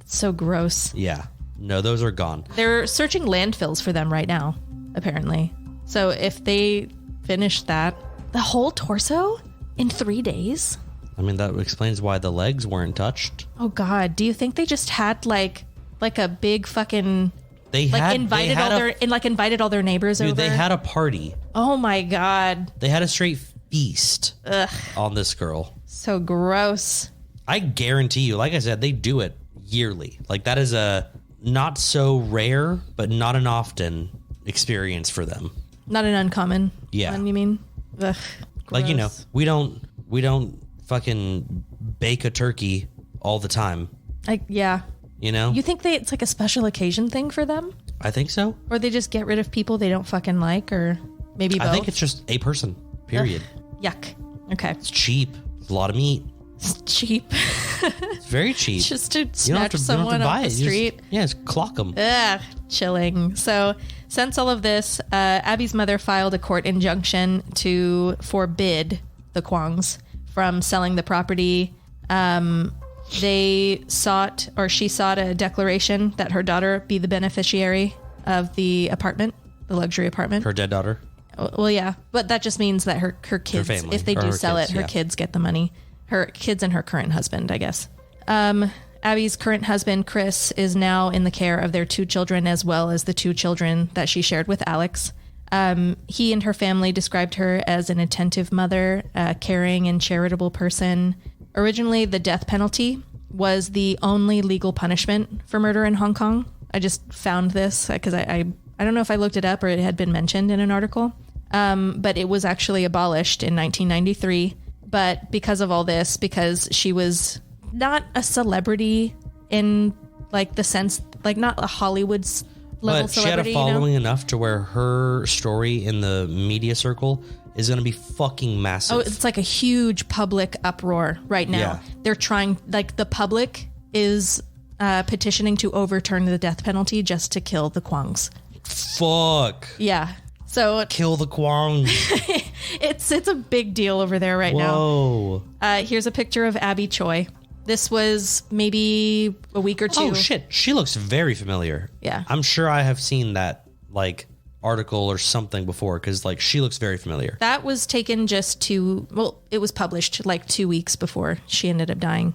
so gross. Yeah. No, those are gone. They're searching landfills for them right now, apparently. So if they finish that, the whole torso in 3 days? I mean, that explains why the legs weren't touched. Oh God, do you think they just had like a big fucking invited all their neighbors over? Dude, they had a party. Oh my God. They had a straight feast on this girl. So gross. I guarantee you, like I said, they do it yearly. Like, that is a not so rare, but not an often experience for them. Not an uncommon one, you mean? Ugh, like, you know, we don't fucking bake a turkey all the time. Yeah. You know? You think it's like a special occasion thing for them? I think so. Or they just get rid of people they don't fucking like, or maybe both? I think it's just a person, period. Ugh, yuck. Okay. It's cheap. It's a lot of meat. It's cheap. It's very cheap. Just to snatch someone off the street. Just clock them. Ugh, chilling. So since all of this, Abby's mother filed a court injunction to forbid the Kwongs from selling the property. She sought a declaration that her daughter be the beneficiary of the apartment, the luxury apartment. Her dead daughter? Well, yeah, but that just means that her kids, family, if they do sell it, her kids get the money. Her kids and her current husband, I guess. Abby's current husband, Chris, is now in the care of their 2 children, as well as the 2 children that she shared with Alex. He and her family described her as an attentive mother, a caring and charitable person. Originally, the death penalty was the only legal punishment for murder in Hong Kong. I just found this because I don't know if I looked it up or it had been mentioned in an article. But it was actually abolished in 1993. But because of all this, because she was not a celebrity in like the sense, like not a Hollywood level but celebrity. She had a following enough to where her story in the media circle is going to be fucking massive. Oh, it's like a huge public uproar right now. Yeah. They're trying, like the public is petitioning to overturn the death penalty just to kill the Kwangs. Fuck. Yeah. So Kill the Kwang. it's a big deal over there right Whoa. now. Here's a picture of Abby Choi. This was maybe a week or two. Oh shit, she looks very familiar. Yeah. I'm sure I have seen that like article or something before because like she looks very familiar. That was taken it was published like 2 weeks before she ended up dying.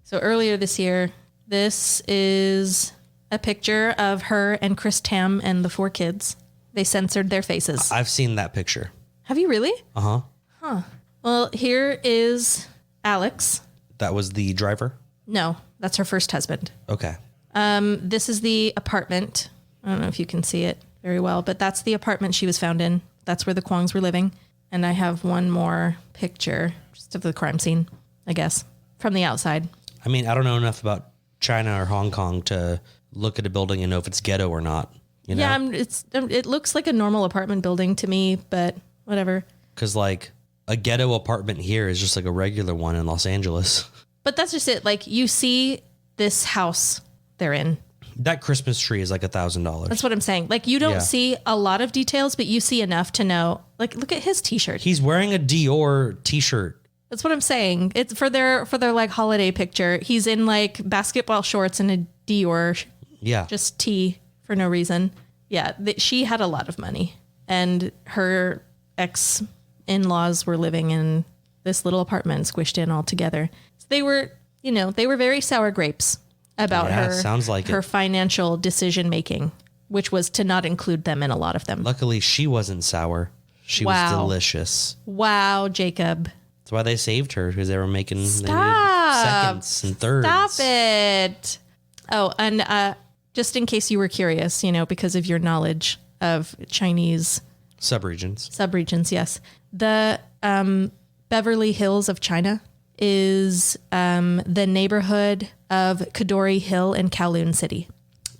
So earlier this year, this is a picture of her and Chris Tam and the 4 kids. They censored their faces. I've seen that picture. Have you really? Uh-huh. Well, here is Alex. That was the driver? No, that's her first husband. Okay. This is the apartment. I don't know if you can see it very well, but that's the apartment she was found in. That's where the Kwangs were living. And I have one more picture just of the crime scene, I guess, from the outside. I mean, I don't know enough about China or Hong Kong to look at a building and know if it's ghetto or not. You know? Yeah, it looks like a normal apartment building to me, but whatever. Because like a ghetto apartment here is just like a regular one in Los Angeles. But that's just it. Like you see this house they're in. That Christmas tree is like $1,000. That's what I'm saying. Like you don't see a lot of details, but you see enough to know. Like look at his t-shirt. He's wearing a Dior t-shirt. That's what I'm saying. It's for their like holiday picture. He's in like basketball shorts and a Dior Yeah. just tee for no reason. Yeah, she had a lot of money, and her ex-in-laws were living in this little apartment squished in all together. So they were very sour grapes about sounds like her it. financial decision making, which was to not include them in a lot of them. Luckily, she wasn't sour. She was delicious. Wow, Jacob. That's why they saved her, because they were making they needed seconds and thirds. Stop it. Oh, and just in case you were curious, because of your knowledge of Chinese subregions, yes. The Beverly Hills of China is the neighborhood of Kadoorie Hill in Kowloon City.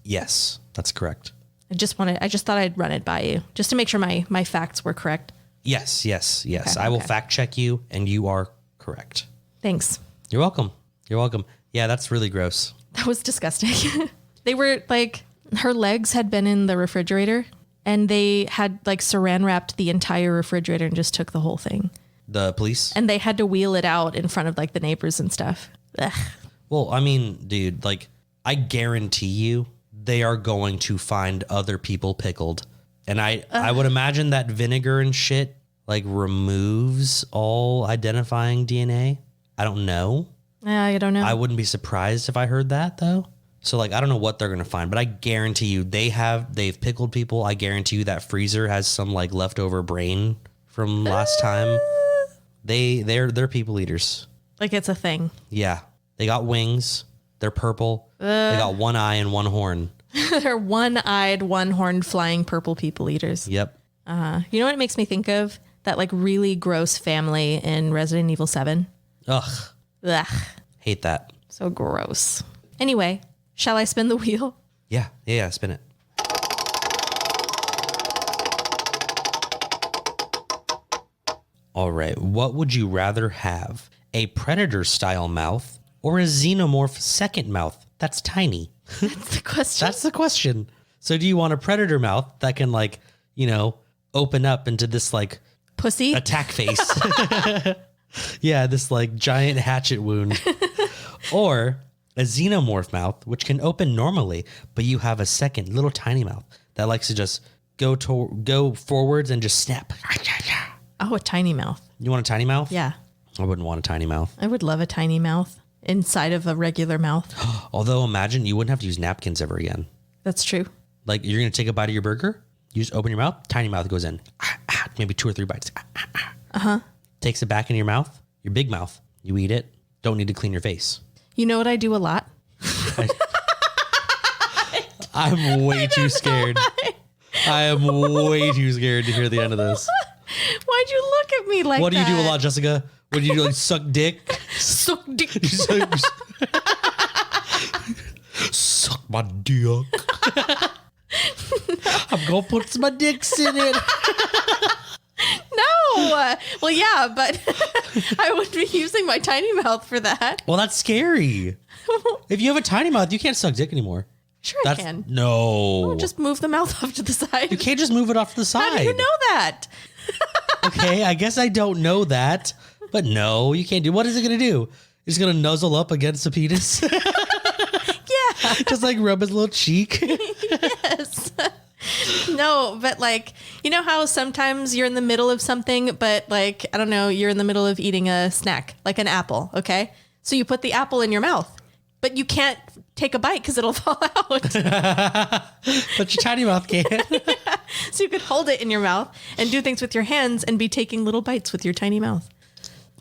Yes, that's correct. I just thought I'd run it by you just to make sure my facts were correct. Yes. Okay, I will fact check you, and you are correct. Thanks. You're welcome. Yeah, that's really gross. That was disgusting. They were like, her legs had been in the refrigerator, and they had like saran wrapped the entire refrigerator and just took the whole thing. The police? And they had to wheel it out in front of like the neighbors and stuff. Ugh. Well, I mean, dude, like, I guarantee you they are going to find other people pickled. And I would imagine that vinegar and shit like removes all identifying DNA. I don't know. I don't know. I wouldn't be surprised if I heard that though. So like, I don't know what they're going to find, but I guarantee you they've pickled people. I guarantee you that freezer has some like leftover brain from last time. They're people eaters. Like it's a thing. Yeah. They got wings. They're purple. They got one eye and one horn. They're one-eyed, one-horned flying purple people eaters. Yep. You know what it makes me think of? That like really gross family in Resident Evil 7. Ugh. Ugh. Hate that. So gross. Anyway, shall I spin the wheel? Yeah, spin it. All right. What would you rather have? A predator-style mouth or a xenomorph second mouth that's tiny? That's the question. That's the question. So do you want a predator mouth that can like, open up into this like pussy attack face? Yeah, this like giant hatchet wound. Or a xenomorph mouth, which can open normally, but you have a second little tiny mouth that likes to just go forwards and just snap. Oh, a tiny mouth. You want a tiny mouth? Yeah. I wouldn't want a tiny mouth. I would love a tiny mouth inside of a regular mouth. Although imagine you wouldn't have to use napkins ever again. That's true. Like you're going to take a bite of your burger, you just open your mouth, tiny mouth goes in. Maybe 2 or 3 bites. Takes it back into your mouth, your big mouth. You eat it. Don't need to clean your face. You know what I do a lot? I'm way too scared. I am way too scared to hear the end of this. Why'd you look look at me like What do you that. do a lot, Jessica? What do you do? Like suck dick? Suck dick. Suck my dick. I'm gonna put my dicks in it. No. Well, yeah, but I would be using my tiny mouth for that. Well, that's scary. If you have a tiny mouth, you can't suck dick anymore. Sure, I can. No. Just move the mouth off to the side. You can't just move it off to the side. How do you know that? Okay, I guess I don't know that. But no, you can't do. What is it going to do? It's going to nuzzle up against the penis? Yeah. Just like rub his little cheek? Yes. No, but like, you know how sometimes you're in the middle of something, but like, I don't know, you're in the middle of eating a snack, like an apple, okay? So you put the apple in your mouth, but you can't take a bite because it'll fall out. But your tiny mouth can. Yeah. So you could hold it in your mouth and do things with your hands and be taking little bites with your tiny mouth.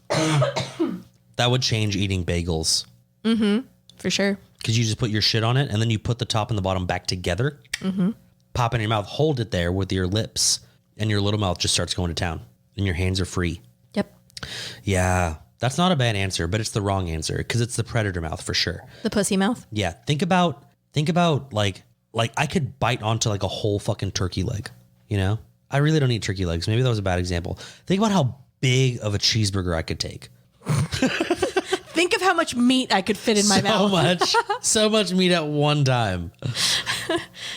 That would change eating bagels. Mm-hmm. For sure. Because you just put your shit on it and then you put the top and the bottom back together. Mm-hmm. Pop it in your mouth, hold it there with your lips, and your little mouth just starts going to town and your hands are free. Yep. Yeah. That's not a bad answer, but it's the wrong answer because it's the predator mouth for sure. The pussy mouth? Yeah. Think about like I could bite onto like a whole fucking turkey leg, you know? I really don't eat turkey legs. Maybe that was a bad example. Think about how big of a cheeseburger I could take. Think of how much meat I could fit in my mouth. So much meat at one time.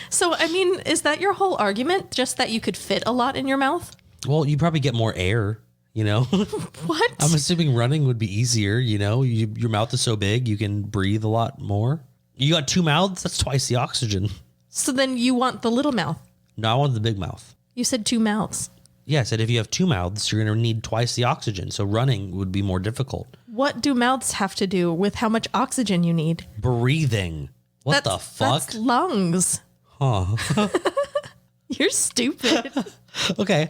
So, I mean, is that your whole argument? Just that you could fit a lot in your mouth? Well, you probably get more air, you know? What? I'm assuming running would be easier, you know? Your mouth is so big, you can breathe a lot more. You got two mouths? That's twice the oxygen. So then you want the little mouth. No, I want the big mouth. You said two mouths. Yeah, I said if you have two mouths, you're going to need twice the oxygen. So running would be more difficult. What do mouths have to do with how much oxygen you need? Breathing. What the fuck? That's lungs. Huh. You're stupid. Okay.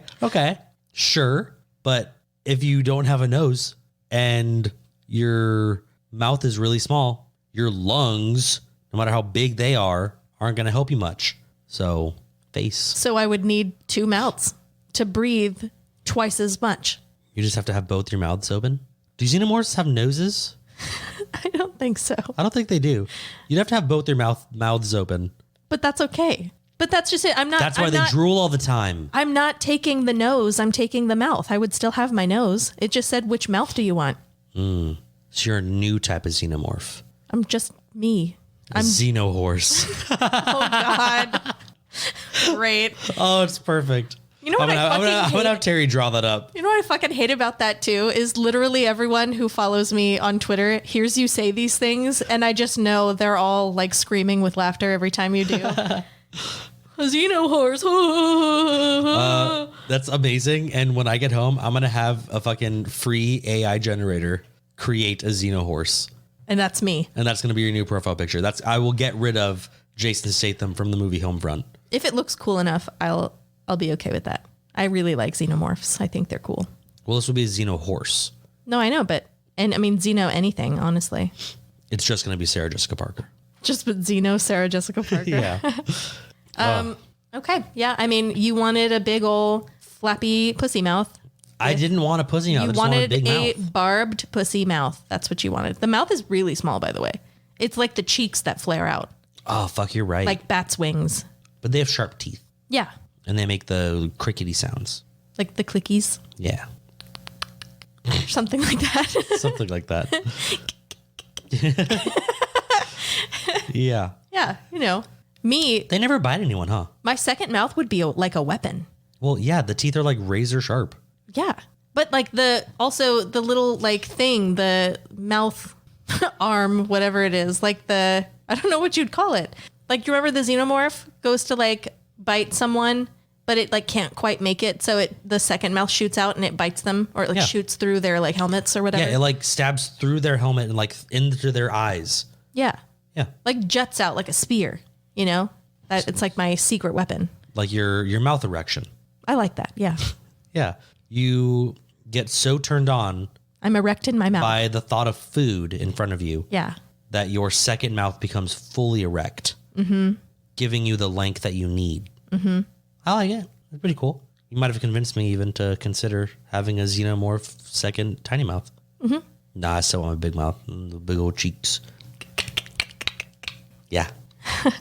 Sure. But if you don't have a nose and your mouth is really small, your lungs, no matter how big they are, aren't going to help you much. So face. So I would need two mouths to breathe twice as much. You just have to have both your mouths open. Do xenomorphs have noses? I don't think so. I don't think they do. You'd have to have both their mouths open. But that's okay. But that's just it. That's why they drool all the time. I'm not taking the nose. I'm taking the mouth. I would still have my nose. It just said, which mouth do you want? So you're a new type of xenomorph. I'm just me. I'm xenohorse. Oh, God. Great. Oh, it's perfect. You know what I'm gonna have Terry draw that up. You know what I fucking hate about that too is literally everyone who follows me on Twitter hears you say these things and I just know they're all like screaming with laughter every time you do. Xenohorse. That's amazing. And when I get home, I'm gonna have a fucking free AI generator create a xenohorse. And that's me. And that's gonna be your new profile picture. I will get rid of Jason Statham from the movie Homefront. If it looks cool enough, I'll be okay with that. I really like xenomorphs. I think they're cool. Well, this will be a xenohorse. No, I know, and I mean, Xeno anything, honestly. It's just going to be Sarah Jessica Parker. Just put Xeno, Sarah Jessica Parker. Yeah. Okay. Yeah. I mean, you wanted a big old flappy pussy mouth. I didn't want a pussy mouth. You I just wanted a big mouth. Barbed pussy mouth. That's what you wanted. The mouth is really small, by the way. It's like the cheeks that flare out. Oh, fuck, you're right. Like bat's wings. But they have sharp teeth. Yeah. And they make the crickety sounds. Like the clickies. Yeah. Something like that. Something like that. Yeah. Yeah. You know, me, They never bite anyone, huh? my second mouth would be like a weapon. Well, yeah, the teeth are like razor sharp. Yeah. But like the little like thing, the mouth arm, whatever it is, like I don't know what you'd call it. Like, you remember the xenomorph goes to like bite someone, but it like can't quite make it. So the second mouth shoots out and it bites them, or it like shoots through their like helmets or whatever. Yeah, it like stabs through their helmet and like into their eyes. Yeah. Yeah. Like juts out like a spear, you know? It's like my secret weapon. Like your mouth erection. I like that. Yeah. Yeah. You get so turned on I'm erect in my mouth. by the thought of food in front of you Yeah. that your second mouth becomes fully erect, giving you the length that you need. I like it. It's pretty cool. You might have convinced me even to consider having a xenomorph second tiny mouth. Mm-hmm. Nah, I still want a big mouth, the big old cheeks. Yeah. All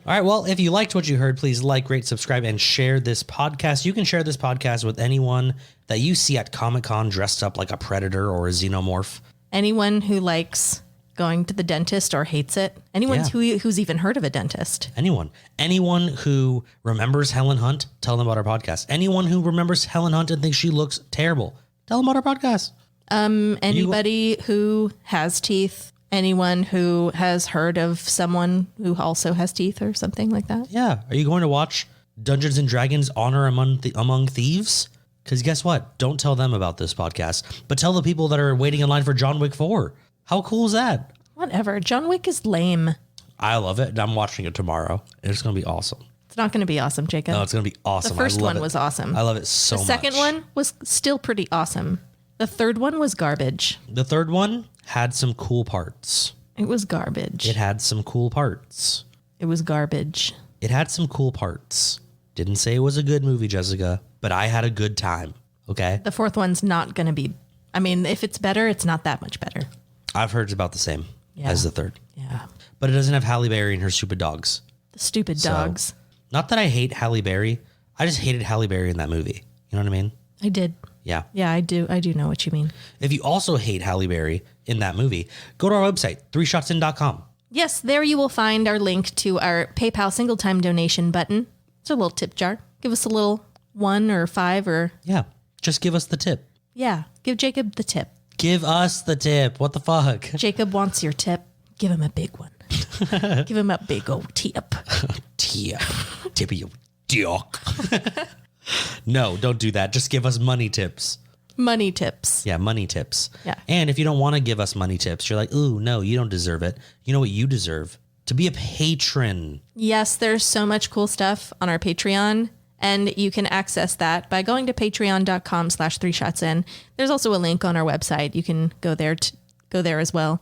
right. Well, if you liked what you heard, please like, rate, subscribe, and share this podcast. You can share this podcast with anyone that you see at Comic-Con dressed up like a predator or a xenomorph. Anyone who likes going to the dentist or hates it. Anyone who's even heard of a dentist. Anyone who remembers Helen Hunt, tell them about our podcast. Anyone who remembers Helen Hunt and thinks she looks terrible, tell them about our podcast. Anybody who has teeth. Anyone who has heard of someone who also has teeth or something like that. Yeah. Are you going to watch Dungeons and Dragons Honor Among Thieves? Because guess what? Don't tell them about this podcast, but tell the people that are waiting in line for John Wick 4. How cool is that? Whatever. John Wick is lame. I love it. I'm watching it tomorrow. It's going to be awesome. It's not going to be awesome, Jacob. No, it's going to be awesome. The first one was awesome. I love it so much. The second one was still pretty awesome. The third one was garbage. The third one had some cool parts. It was garbage. It had some cool parts. It was garbage. It had some cool parts. Didn't say it was a good movie, Jessica, but I had a good time. Okay. The fourth one's not going to be, I mean, if it's better, it's not that much better. I've heard it's about the same as the third. Yeah. But it doesn't have Halle Berry and her stupid dogs. The stupid dogs. Not that I hate Halle Berry. I just hated Halle Berry in that movie. You know what I mean? I did. Yeah. Yeah, I do. I do know what you mean. If you also hate Halle Berry in that movie, go to our website, 3shotsin.com. Yes, there you will find our link to our PayPal single time donation button. It's a little tip jar. Give us a little 1 or 5 or... Yeah. Just give us the tip. Yeah. Give Jacob the tip. Give us the tip. What the fuck? Jacob wants your tip. Give him a big one. Give him a big old tip. Tip. Tip of your dick. No, don't do that. Just give us money tips. Money tips. Yeah, money tips. Yeah. And if you don't want to give us money tips, you're like, ooh, no, you don't deserve it. You know what you deserve? To be a patron. Yes, there's so much cool stuff on our Patreon, and you can access that by going to patreon.com/3shotsin. There's also a link on our website. You can go there as well.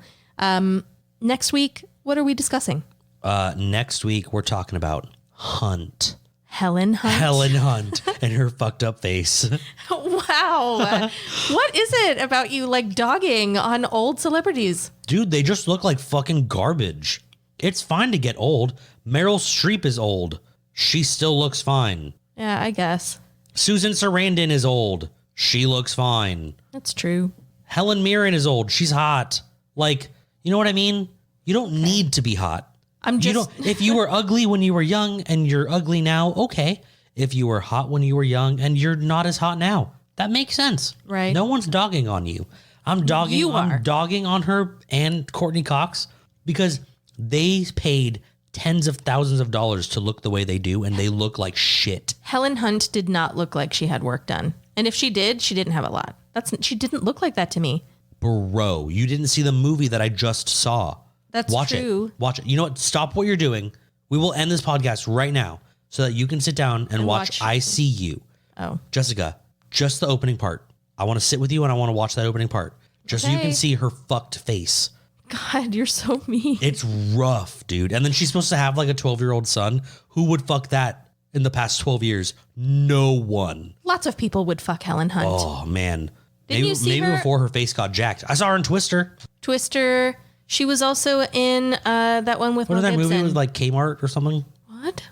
Next week, what are we discussing? Next week, we're talking about Hunt. Helen Hunt. Helen Hunt and her fucked up face. Wow. What is it about you like dogging on old celebrities? Dude, they just look like fucking garbage. It's fine to get old. Meryl Streep is old. She still looks fine. Yeah, I guess. Susan Sarandon is old. She looks fine. That's true. Helen Mirren is old. She's hot. Like, you know what I mean? You don't need to be hot. If you were ugly when you were young and you're ugly now, okay. If you were hot when you were young and you're not as hot now, that makes sense. Right. No one's dogging on you. I'm dogging on her and Courtney Cox because they paid tens of thousands of dollars to look the way they do, and they look like shit. Helen Hunt did not look like she had work done. And if she did, she didn't have a lot. She didn't look like that to me. Bro, you didn't see the movie that I just saw. That's true. Watch it. You know what? Stop what you're doing. We will end this podcast right now so that you can sit down and watch I See You. Oh. Jessica, just the opening part. I want to sit with you and I want to watch that opening part. Just so you can see her fucked face. God, you're so mean. It's rough, dude. And then she's supposed to have like a 12-year-old son. Who would fuck that in the past 12 years? No one. Lots of people would fuck Helen Hunt. Oh, man. Didn't you see her? Before her face got jacked. I saw her in Twister. Twister. She was also in that one with Mel Gibson. Wasn't that movie with like Kmart or something? What?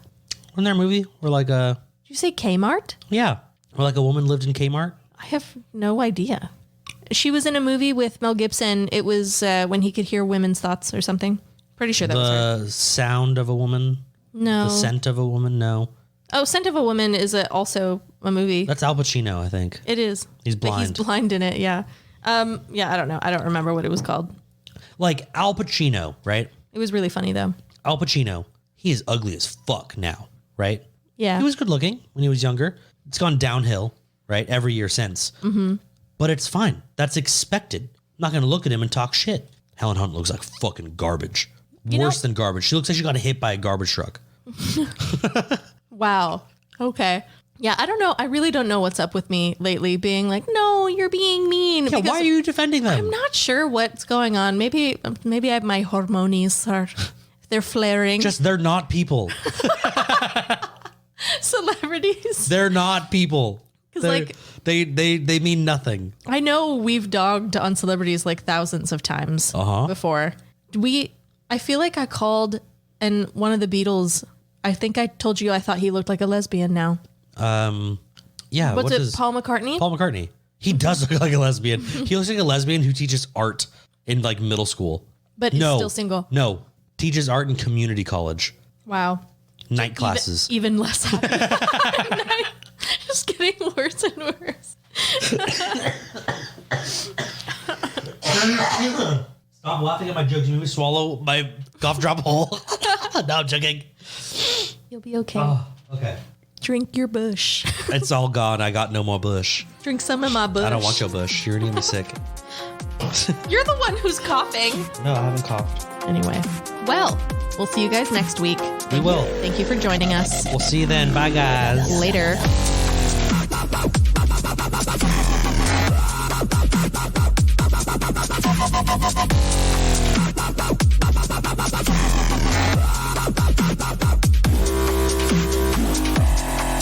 Wasn't there a movie where like a... Did you say Kmart? Yeah. Where like a woman lived in Kmart? I have no idea. She was in a movie with Mel Gibson. It was when he could hear women's thoughts or something. Pretty sure that was her. The Sound of a Woman? No. The Scent of a Woman? No. Oh, Scent of a Woman is also a movie. That's Al Pacino, I think. It is. He's blind. But he's blind in it, yeah. Yeah, I don't know. I don't remember what it was called. Like Al Pacino, right? It was really funny, though. Al Pacino, he is ugly as fuck now, right? Yeah. He was good looking when he was younger. It's gone downhill, right? Every year since. Mm-hmm. But it's fine. That's expected. I'm not going to look at him and talk shit. Helen Hunt looks like fucking garbage. Worse than garbage. She looks like she got hit by a garbage truck. Wow. Okay. Yeah, I don't know. I really don't know what's up with me lately being like, no, you're being mean. Yeah, why are you defending them? I'm not sure what's going on. Maybe I have my hormones they're flaring. Just they're not people. Celebrities. They're not people. Like they mean nothing. I know we've dogged on celebrities like thousands of times before. I feel like I called and one of the Beatles. I think I told you I thought he looked like a lesbian now. Yeah. What's it? Paul McCartney? Paul McCartney. He does look like a lesbian. He looks like a lesbian who teaches art in like middle school. But he's still single. No. Teaches art in community college. Wow. Night classes. Even less happy. Just getting worse and worse. Stop laughing at my jokes. You made me swallow my cough drop hole. No, I'm joking. You'll be okay. Oh, okay. Drink your bush. It's all gone. I got no more bush. Drink some of my bush. I don't want your bush. You're already gonna be sick. You're the one who's coughing. No, I haven't coughed. Anyway. Well, we'll see you guys next week. We will. Thank you for joining us. We'll see you then. Bye, guys. Later.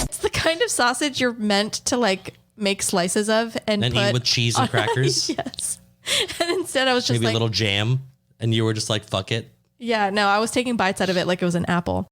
It's the kind of sausage you're meant to like make slices of and put eat with cheese and crackers. Yes. And instead I was just maybe like a little jam, and you were just like, fuck it. Yeah, no, I was taking bites out of it like it was an apple.